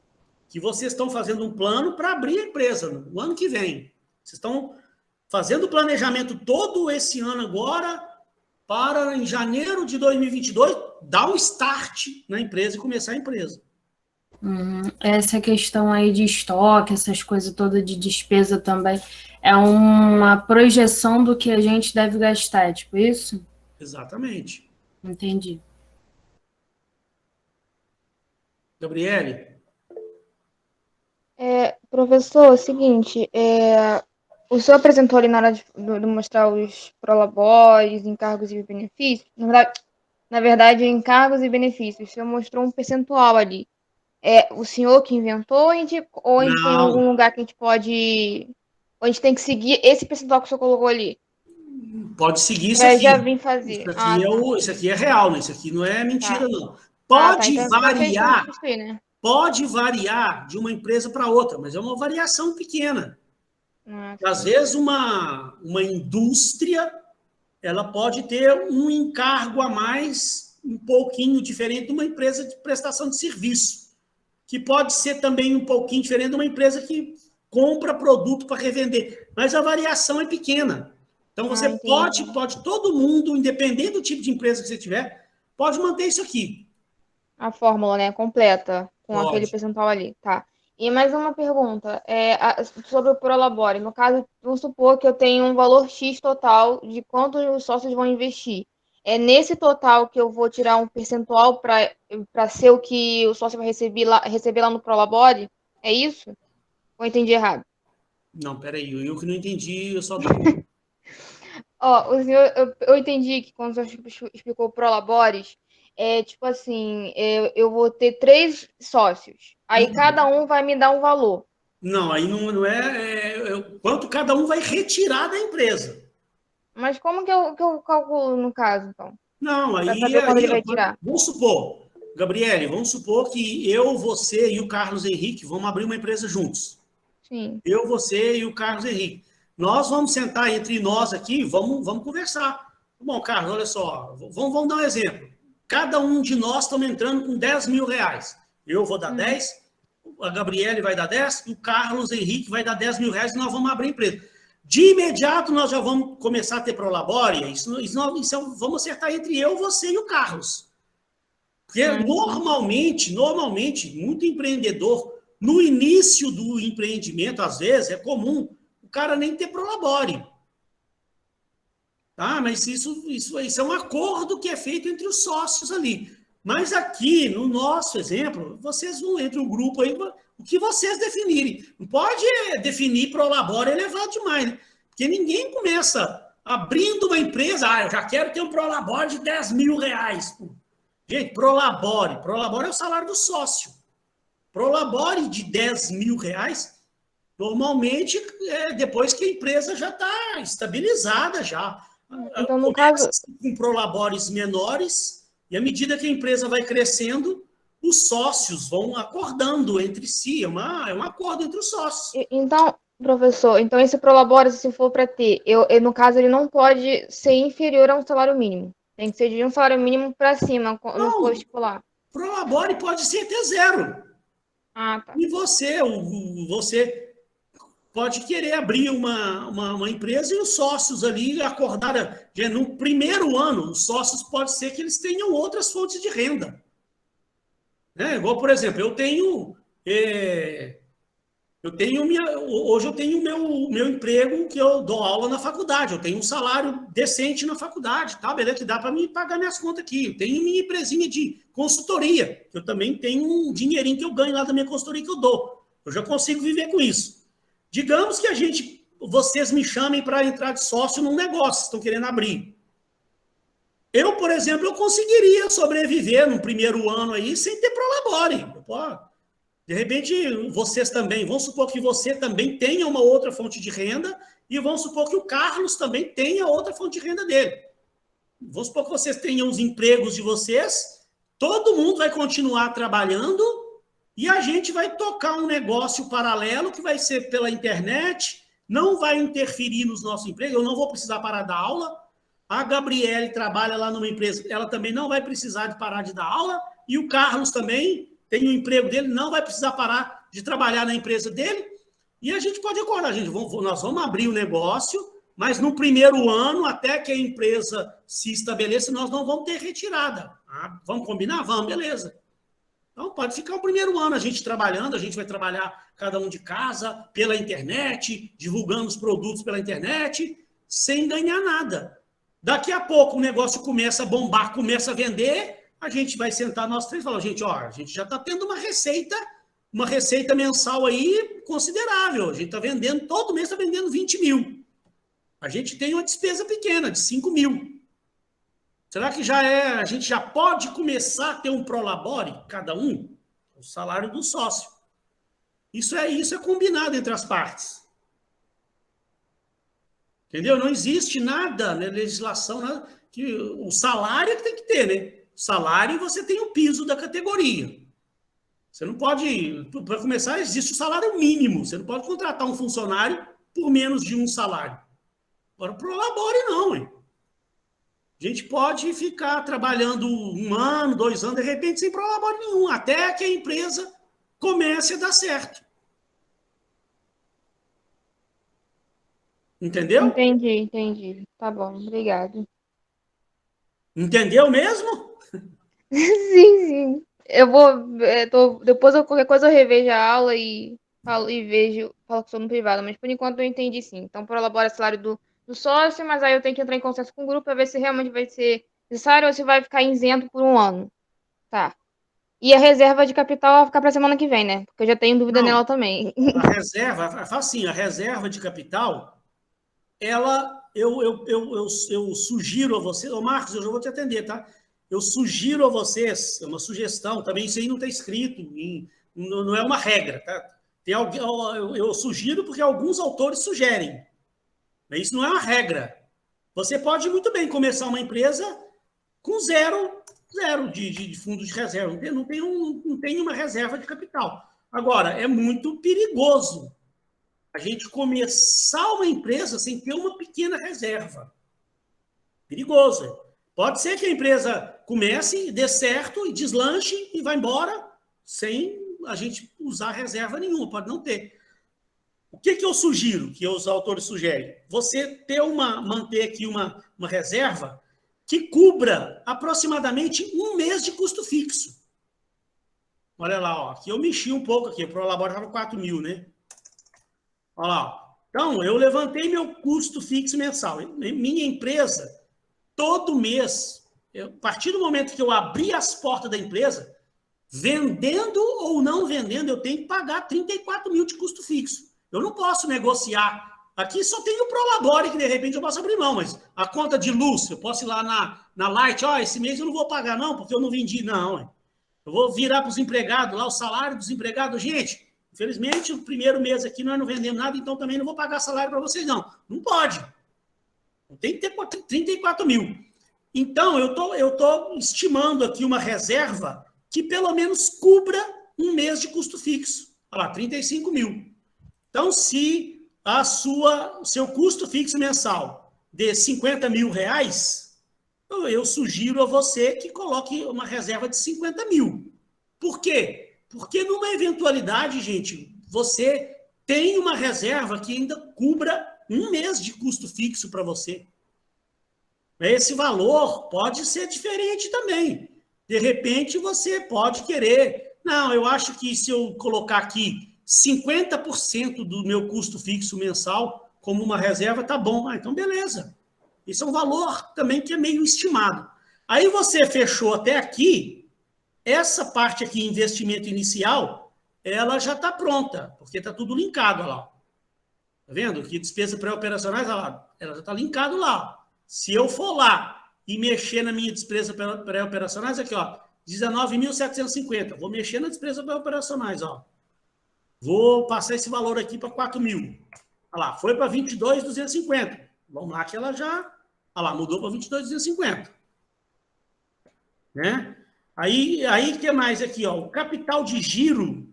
que vocês estão fazendo um plano para abrir a empresa no ano que vem. Vocês estão fazendo o planejamento todo esse ano agora para, em janeiro de 2022, dar um start na empresa e começar a empresa. Essa questão aí de estoque, essas coisas todas de despesa também, é uma projeção do que a gente deve gastar, tipo isso? Exatamente. Entendi. Gabriele? Professor, é o seguinte, o senhor apresentou ali na hora de mostrar os prolabores, encargos e benefícios, na verdade, encargos e benefícios, o senhor mostrou um percentual ali. É o senhor que inventou ou a gente tem algum lugar que a gente pode... Ou a gente tem que seguir esse percentual que o senhor colocou ali? Pode seguir isso aqui. Já vim fazer. Isso aqui é real, né? Isso aqui não é mentira, não. Pode variar, né? Pode variar de uma empresa para outra, mas é uma variação pequena. Às vezes, uma indústria, ela pode ter um encargo a mais, um pouquinho diferente de uma empresa de prestação de serviço, que pode ser também um pouquinho diferente de uma empresa que compra produto para revender. Mas a variação é pequena. Então, você pode, todo mundo, independente do tipo de empresa que você tiver, pode manter isso aqui. A fórmula, né, completa, com Pode. aquele percentual ali, tá. E mais uma pergunta, sobre o Prolabore. No caso, vamos supor que eu tenho um valor X total de quanto os sócios vão investir. É nesse total que eu vou tirar um percentual para ser o que o sócio vai receber lá no Prolabore? É isso? Ou eu entendi errado? Não, peraí, eu que não entendi, eu só... Ó, o senhor, eu entendi que quando o senhor explicou o Prolabores, tipo assim, eu vou ter 3 sócios. Aí cada um vai me dar um valor. Não, aí não quanto cada um vai retirar da empresa. Mas como que eu calculo no caso, então? Não, Para saber quando ele vai tirar. vamos supor, Gabriele, vamos supor que eu, você e o Carlos Henrique vamos abrir uma empresa juntos. Sim. Eu, você e o Carlos Henrique. Nós vamos sentar entre nós aqui, vamos conversar. Bom, Carlos, olha só, vamos dar um exemplo. Cada um de nós estamos entrando com 10 mil reais. Eu vou dar 10, a Gabriele vai dar 10, e o Carlos Henrique vai dar 10 mil reais e nós vamos abrir a empresa. De imediato, nós já vamos começar a ter Prolabore. Vamos acertar entre eu, você e o Carlos. Porque normalmente, muito empreendedor, no início do empreendimento, às vezes, é comum o cara nem ter Prolabore. Tá? Mas isso é um acordo que é feito entre os sócios ali. Mas aqui, no nosso exemplo, vocês vão entre um grupo aí, o que vocês definirem. Não pode definir Prolabore elevado demais, né? Porque ninguém começa abrindo uma empresa, eu já quero ter um Prolabore de 10 mil reais. Gente, Prolabore é o salário do sócio. Prolabore de 10 mil reais, normalmente, depois que a empresa já está estabilizada já. Então, no caso... Com Prolabores menores, e à medida que a empresa vai crescendo, os sócios vão acordando entre si, é um acordo entre os sócios. Então, professor, esse Prolabore, se for para ter, no caso, ele não pode ser inferior a um salário mínimo. Tem que ser de um salário mínimo para cima, no for estipular. Prolabore pode ser até 0. Ah, tá. E você pode querer abrir uma empresa e os sócios ali acordaram. No primeiro ano, os sócios pode ser que eles tenham outras fontes de renda. Igual, por exemplo, hoje eu tenho meu emprego que eu dou aula na faculdade, eu tenho um salário decente na faculdade, tá? Beleza, que dá para me pagar minhas contas aqui. Eu tenho minha empresinha de consultoria, que eu também tenho um dinheirinho que eu ganho lá da minha consultoria que eu dou. Eu já consigo viver com isso. Digamos que vocês me chamem para entrar de sócio num negócio, estão querendo abrir. Eu, por exemplo, eu conseguiria sobreviver no primeiro ano aí sem ter Prolabore. De repente, vocês também, vamos supor que você também tenha uma outra fonte de renda e vamos supor que o Carlos também tenha outra fonte de renda dele. Vamos supor que vocês tenham os empregos de vocês, todo mundo vai continuar trabalhando e a gente vai tocar um negócio paralelo que vai ser pela internet, não vai interferir nos nossos empregos, eu não vou precisar parar da aula. A Gabriele trabalha lá numa empresa, ela também não vai precisar de parar de dar aula, e o Carlos também tem o emprego dele, não vai precisar parar de trabalhar na empresa dele, e a gente pode acordar, nós vamos abrir o negócio, mas no primeiro ano, até que a empresa se estabeleça, nós não vamos ter retirada. Vamos combinar? Vamos, beleza. Então, pode ficar o primeiro ano a gente trabalhando, a gente vai trabalhar cada um de casa, pela internet, divulgando os produtos pela internet, sem ganhar nada. Daqui a pouco o negócio começa a bombar, começa a vender, a gente vai sentar nós três e falar, gente, a gente já está tendo uma receita mensal aí considerável. A gente está vendendo, todo mês está vendendo 20 mil. A gente tem uma despesa pequena, de 5 mil. Será que a gente já pode começar a ter um Prolabore, cada um? O salário do sócio. Isso é combinado entre as partes. Entendeu? Não existe nada, né, legislação, nada, que o salário é que tem que ter, né? O salário você tem o piso da categoria. Você não pode, para começar, existe o salário mínimo. Você não pode contratar um funcionário por menos de um salário. Agora, Prolabore não, hein? A gente pode ficar trabalhando 1 ano, 2 anos, de repente, sem Prolabore nenhum, até que a empresa comece a dar certo. Entendeu? Entendi. Tá bom, obrigado. Entendeu mesmo? Sim. Eu vou. Depois qualquer coisa eu revejo a aula e falo que sou no privado, mas por enquanto eu entendi sim. Então, prolabora salário do sócio, mas aí eu tenho que entrar em consenso com o grupo para ver se realmente vai ser necessário ou se vai ficar isento por um ano. Tá. E a reserva de capital vai ficar para semana que vem, né? Porque eu já tenho dúvida nela Não. também. A reserva, assim, a reserva de capital, eu sugiro a você, ô Marcos, eu já vou te atender, tá? Eu sugiro a vocês, é uma sugestão, também isso aí não está escrito, não é uma regra, tá? Eu sugiro porque alguns autores sugerem, mas isso não é uma regra. Você pode muito bem começar uma empresa com zero de fundo de reserva, não tem uma reserva de capital. Agora, é muito perigoso a gente começar uma empresa sem ter uma pequena reserva. Perigoso. Pode ser que a empresa comece, dê certo, e deslanche e vá embora sem a gente usar reserva nenhuma, pode não ter. O que eu sugiro, que os autores sugerem? Você manter aqui uma reserva que cubra aproximadamente um mês de custo fixo. Olha lá, ó, aqui eu mexi um pouco aqui, o Prolabore estava 4 mil, né? Olha lá. Então, eu levantei meu custo fixo mensal. Minha empresa, todo mês, a partir do momento que eu abri as portas da empresa, vendendo ou não vendendo, eu tenho que pagar 34 mil de custo fixo. Eu não posso negociar. Aqui só tem o Prolabore, que de repente eu posso abrir mão, mas a conta de luz, eu posso ir lá na Light, esse mês eu não vou pagar não, porque eu não vendi. Não, eu vou virar para os empregados lá, o salário dos empregados. Gente, infelizmente, o primeiro mês aqui nós não vendemos nada, então também não vou pagar salário para vocês, não. Não pode. Tem que ter 34 mil. Então, eu estou estimando aqui uma reserva que pelo menos cubra um mês de custo fixo. Olha lá, 35 mil. Então, se o seu custo fixo mensal de 50 mil reais, eu sugiro a você que coloque uma reserva de 50 mil. Por quê? Porque numa eventualidade, gente, você tem uma reserva que ainda cubra um mês de custo fixo para você. Esse valor pode ser diferente também. De repente, você pode querer... Não, eu acho que se eu colocar aqui 50% do meu custo fixo mensal como uma reserva, tá bom. Então, beleza. Isso é um valor também que é meio estimado. Aí você fechou até aqui, essa parte aqui, investimento inicial, ela já está pronta, porque está tudo linkado lá. Tá vendo? Que despesa pré-operacionais, ela já está linkado lá. Se eu for lá e mexer na minha despesa pré-operacionais, aqui, ó, 19.750. Vou mexer na despesa pré-operacionais, ó. Vou passar esse valor aqui para 4 mil. Olha lá, foi para 22.250. Vamos lá que ela já... Olha lá, mudou para 22.250. Né? Aí, o que mais aqui? Ó? O capital de giro,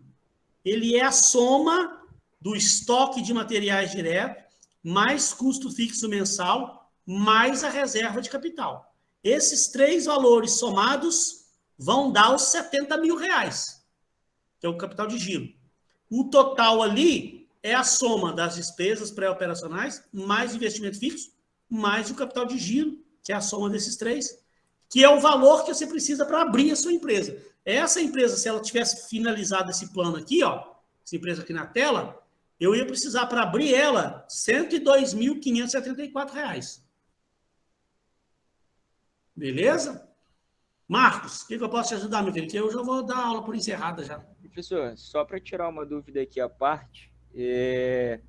ele é a soma do estoque de materiais direto, mais custo fixo mensal, mais a reserva de capital. Esses três valores somados vão dar os 70 mil reais, que é o capital de giro. O total ali é a soma das despesas pré-operacionais, mais investimento fixo, mais o capital de giro, que é a soma desses três, que é o valor que você precisa para abrir a sua empresa. Essa empresa, se ela tivesse finalizado esse plano aqui, ó, essa empresa aqui na tela, eu ia precisar, para abrir ela, R$ 102.574. Beleza? Marcos, o que eu posso te ajudar, meu filho? Que eu já vou dar aula por encerrada já. Professor, só para tirar uma dúvida aqui à parte,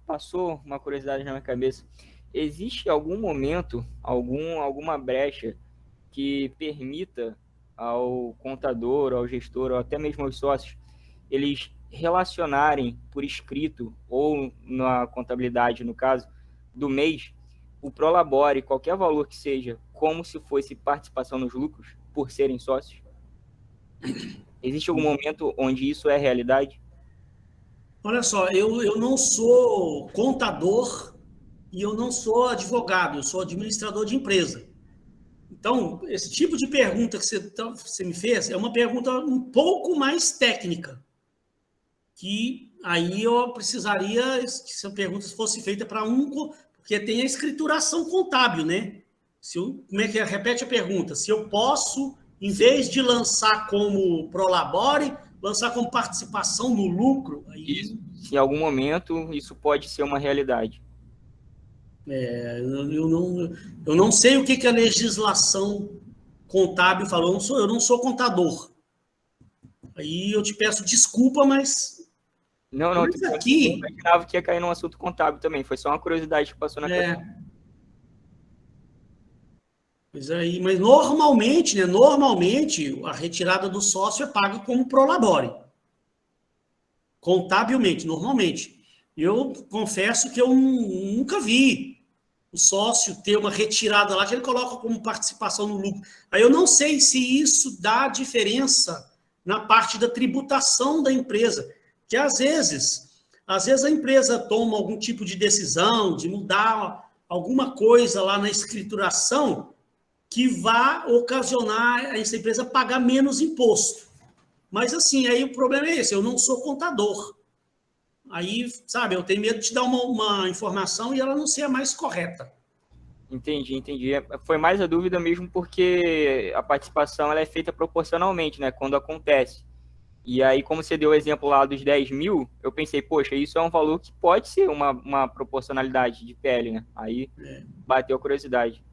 passou uma curiosidade na minha cabeça. Existe algum momento, alguma brecha que permita ao contador, ao gestor, ou até mesmo aos sócios, eles relacionarem por escrito, ou na contabilidade, no caso, do mês, o Prolabore, qualquer valor que seja, como se fosse participação nos lucros, por serem sócios? Existe algum momento onde isso é realidade? Olha só, eu não sou contador e eu não sou advogado, eu sou administrador de empresa. Então, esse tipo de pergunta que você me fez é uma pergunta um pouco mais técnica, que aí eu precisaria que essa pergunta fosse feita para Porque tem a escrituração contábil, né? Como é que é? Repete a pergunta. Se eu posso, em vez de lançar como Prolabore, lançar como participação no lucro? Aí... Isso. Se em algum momento isso pode ser uma realidade. Eu não sei o que a legislação contábil falou. Eu não sou contador. Aí eu te peço desculpa, mas... Não, isso aqui... eu imaginava que ia cair num assunto contábil também. Foi só uma curiosidade que passou na cabeça. Mas normalmente, né? Normalmente, a retirada do sócio é paga como Prolabore. Contabilmente, normalmente. Eu confesso que eu nunca vi o sócio ter uma retirada lá que ele coloca como participação no lucro. Aí eu não sei se isso dá diferença na parte da tributação da empresa, que às vezes a empresa toma algum tipo de decisão de mudar alguma coisa lá na escrituração que vá ocasionar essa empresa pagar menos imposto. Mas assim, aí o problema é esse, eu não sou contador. Aí, sabe, eu tenho medo de te dar uma informação e ela não ser a mais correta. Entendi. Foi mais a dúvida mesmo porque a participação ela é feita proporcionalmente, né, quando acontece. E aí, como você deu o exemplo lá dos 10 mil, eu pensei, poxa, isso é um valor que pode ser uma proporcionalidade de PL, né? Aí bateu a curiosidade.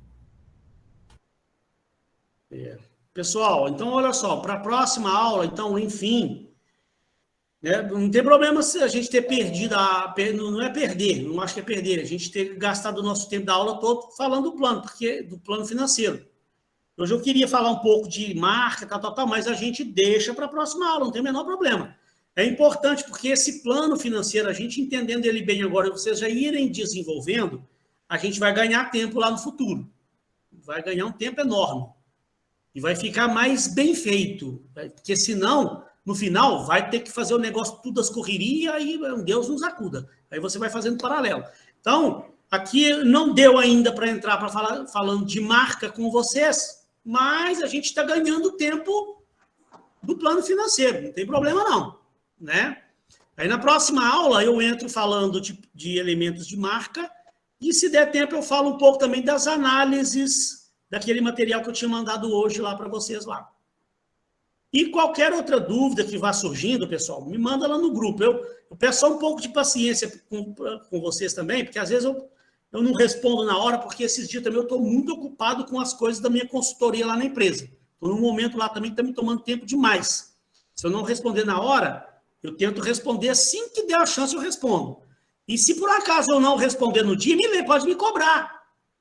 Pessoal, então olha só, para a próxima aula, então, enfim, né, não tem problema se a gente ter perdido, não é perder, não acho que é perder, a gente ter gastado o nosso tempo da aula todo falando do plano, porque do plano financeiro. Hoje eu queria falar um pouco de marca, tal, mas a gente deixa para a próxima aula, não tem o menor problema. É importante porque esse plano financeiro, a gente entendendo ele bem agora, vocês já irem desenvolvendo, a gente vai ganhar tempo lá no futuro. Vai ganhar um tempo enorme. E vai ficar mais bem feito. Porque senão, no final, vai ter que fazer o negócio tudo às correrias e Deus nos acuda. Aí você vai fazendo paralelo. Então, aqui não deu ainda para entrar para falar falando de marca com vocês, mas a gente está ganhando tempo do plano financeiro. Não tem problema não, né? Aí na próxima aula eu entro falando de elementos de marca e se der tempo eu falo um pouco também das análises daquele material que eu tinha mandado hoje lá para vocês lá. E qualquer outra dúvida que vá surgindo, pessoal, me manda lá no grupo. Eu peço só um pouco de paciência com vocês também, porque às vezes eu não respondo na hora, porque esses dias também eu estou muito ocupado com as coisas da minha consultoria lá na empresa. Estou num momento lá também que está me tomando tempo demais. Se eu não responder na hora, eu tento responder assim que der a chance, eu respondo. E se por acaso eu não responder no dia, pode me cobrar.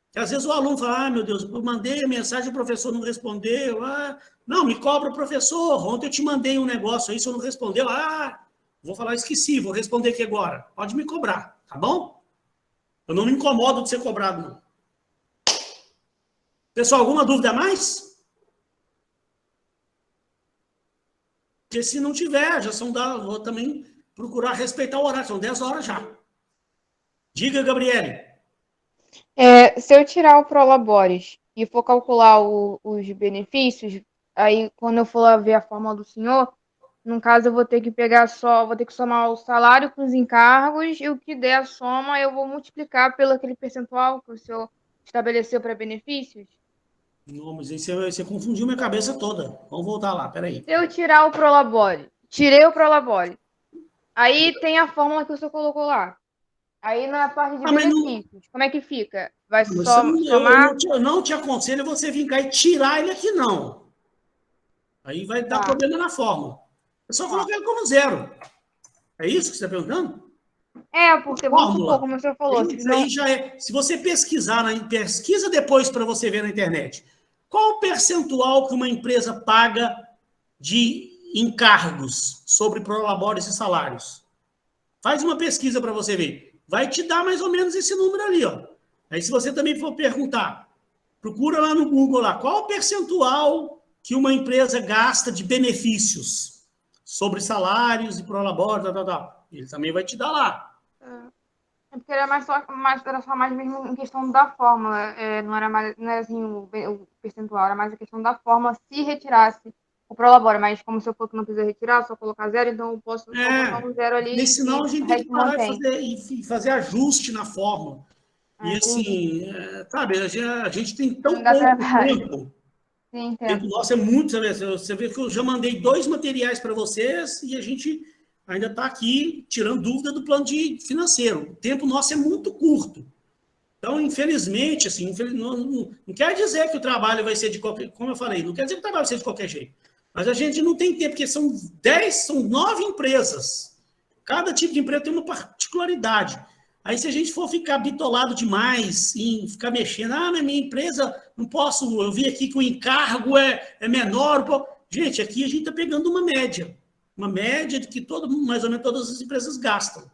Porque às vezes o aluno fala, meu Deus, eu mandei a mensagem, o professor não respondeu. Não, me cobra, professor, ontem eu te mandei um negócio aí, se eu não respondeu, vou falar, esqueci, vou responder aqui agora. Pode me cobrar, tá bom? Eu não me incomodo de ser cobrado, não. Pessoal, alguma dúvida a mais? Porque se não tiver, vou também procurar respeitar o horário, são 10 horas já. Diga, Gabriele. Se eu tirar o Prolabores e for calcular os benefícios, aí quando eu for lá ver a fórmula do senhor, no caso eu vou ter que somar o salário com os encargos e o que der a soma eu vou multiplicar pelo aquele percentual que o senhor estabeleceu para benefícios? Não, mas aí você confundiu minha cabeça toda. Vamos voltar lá, peraí. Se eu tirar o Prolabore, tirei o Prolabore, aí tem a fórmula que o senhor colocou lá. Aí na parte de benefícios, como é que fica? Vai somar... Eu não te aconselho você vir cá e tirar ele aqui, não. Aí vai dar problema na fórmula. É só colocar ele como zero. É isso que você está perguntando? Porque vamos supor, como o senhor falou. Aí já é. Se você pesquisar, pesquisa depois para você ver na internet. Qual o percentual que uma empresa paga de encargos sobre prolabores e salários? Faz uma pesquisa para você ver. Vai te dar mais ou menos esse número ali, ó. Aí se você também for perguntar, procura lá no Google lá, qual o percentual que uma empresa gasta de benefícios sobre salários e prolabore, tal. Ele também vai te dar lá. Porque era só mais mesmo em questão da fórmula, não era assim o percentual, era mais a questão da fórmula se retirasse o Prolabore, mas como se eu for que não precisa retirar, só colocar zero, então eu posso só botar um zero ali. Senão a gente tem que parar e fazer ajuste na fórmula. E assim, sabe, a gente tem tão Não dá pouco trabalho. tempo. Sim, O entendo. tempo nosso é muito, sabe? Você vê que eu já mandei 2 materiais para vocês e a gente ainda está aqui tirando dúvida do plano financeiro. O tempo nosso é muito curto. Então, infelizmente, assim, não quer dizer que o trabalho vai ser de qualquer... Como eu falei, não quer dizer que o trabalho vai ser de qualquer jeito. Mas a gente não tem tempo, porque são 9 empresas. Cada tipo de empresa tem uma particularidade. Aí, se a gente for ficar bitolado demais em ficar mexendo, na minha empresa, não posso, eu vi aqui que o encargo é menor. Pô. Gente, aqui a gente está pegando uma média de que mais ou menos todas as empresas gastam.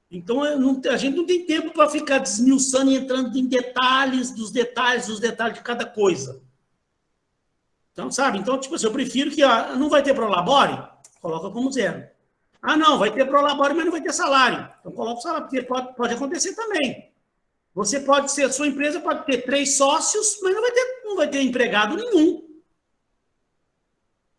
Então, a gente não tem tempo para ficar desmiuçando e entrando em detalhes dos detalhes de cada coisa. Então, sabe? Então, tipo assim, eu prefiro que não vai ter Prolabore, coloca como 0. Não, vai ter Prolabore, mas não vai ter salário. Então, coloca o salário, porque pode acontecer também. Você pode ser, a sua empresa pode ter 3 sócios, mas não vai ter empregado nenhum.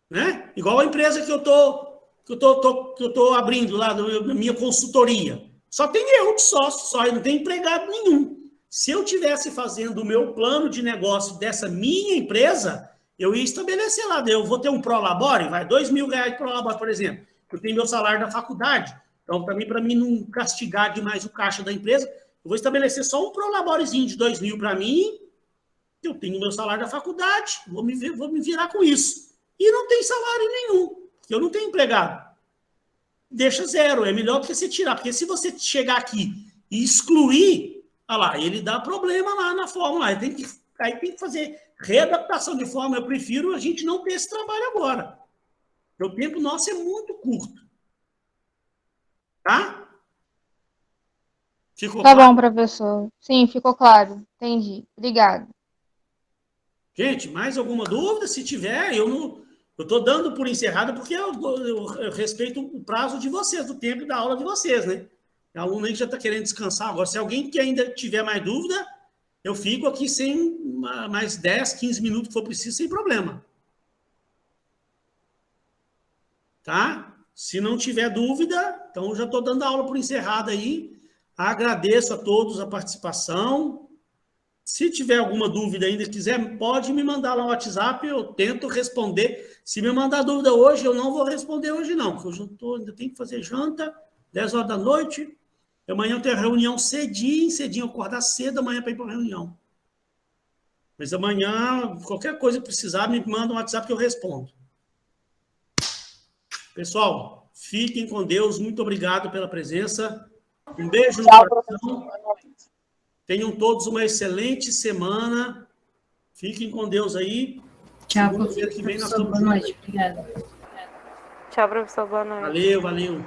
Né? Igual a empresa que eu tô abrindo lá, na minha consultoria. Só tem eu de sócio, só, e não tem empregado nenhum. Se eu tivesse fazendo o meu plano de negócio dessa minha empresa, eu ia estabelecer lá, eu vou ter um Prolabore, vai R$2.000 de Prolabore, por exemplo, que eu tenho meu salário da faculdade. Então, para mim não castigar demais o caixa da empresa, eu vou estabelecer só um Prolaborezinho de R$2.000 para mim, eu tenho meu salário da faculdade, vou me virar com isso. E não tem salário nenhum, eu não tenho empregado. Deixa 0, é melhor do que você tirar, porque se você chegar aqui e excluir, ele dá problema lá na fórmula, aí tem que fazer readaptação de forma, eu prefiro a gente não ter esse trabalho agora. O tempo nosso é muito curto. Tá? Ficou Tá claro? bom, professor. Sim, ficou claro. Entendi. Obrigado. Gente, mais alguma dúvida? Se tiver, eu estou dando por encerrado porque eu respeito o prazo de vocês, do tempo da aula de vocês, né? O aluno aí que já está querendo descansar agora. Se alguém que ainda tiver mais dúvida, eu fico aqui sem mais 10, 15 minutos que for preciso, sem problema. Tá? Se não tiver dúvida, então eu já estou dando a aula por encerrada aí. Agradeço a todos a participação. Se tiver alguma dúvida ainda, quiser, pode me mandar lá no WhatsApp, eu tento responder. Se me mandar dúvida hoje, eu não vou responder hoje não, porque eu ainda tenho que fazer janta, 10 horas da noite. Amanhã eu tenho reunião cedinho, eu acordar cedo amanhã para ir para a reunião. Mas amanhã, qualquer coisa que precisar, me manda um WhatsApp que eu respondo. Pessoal, fiquem com Deus, muito obrigado pela presença. Um beijo no coração. Tenham todos uma excelente semana. Fiquem com Deus aí. Tchau, Segunda-feira que vem nós professor. estamos Boa juntos. noite. Obrigada. Tchau, professor. Boa noite. Valeu.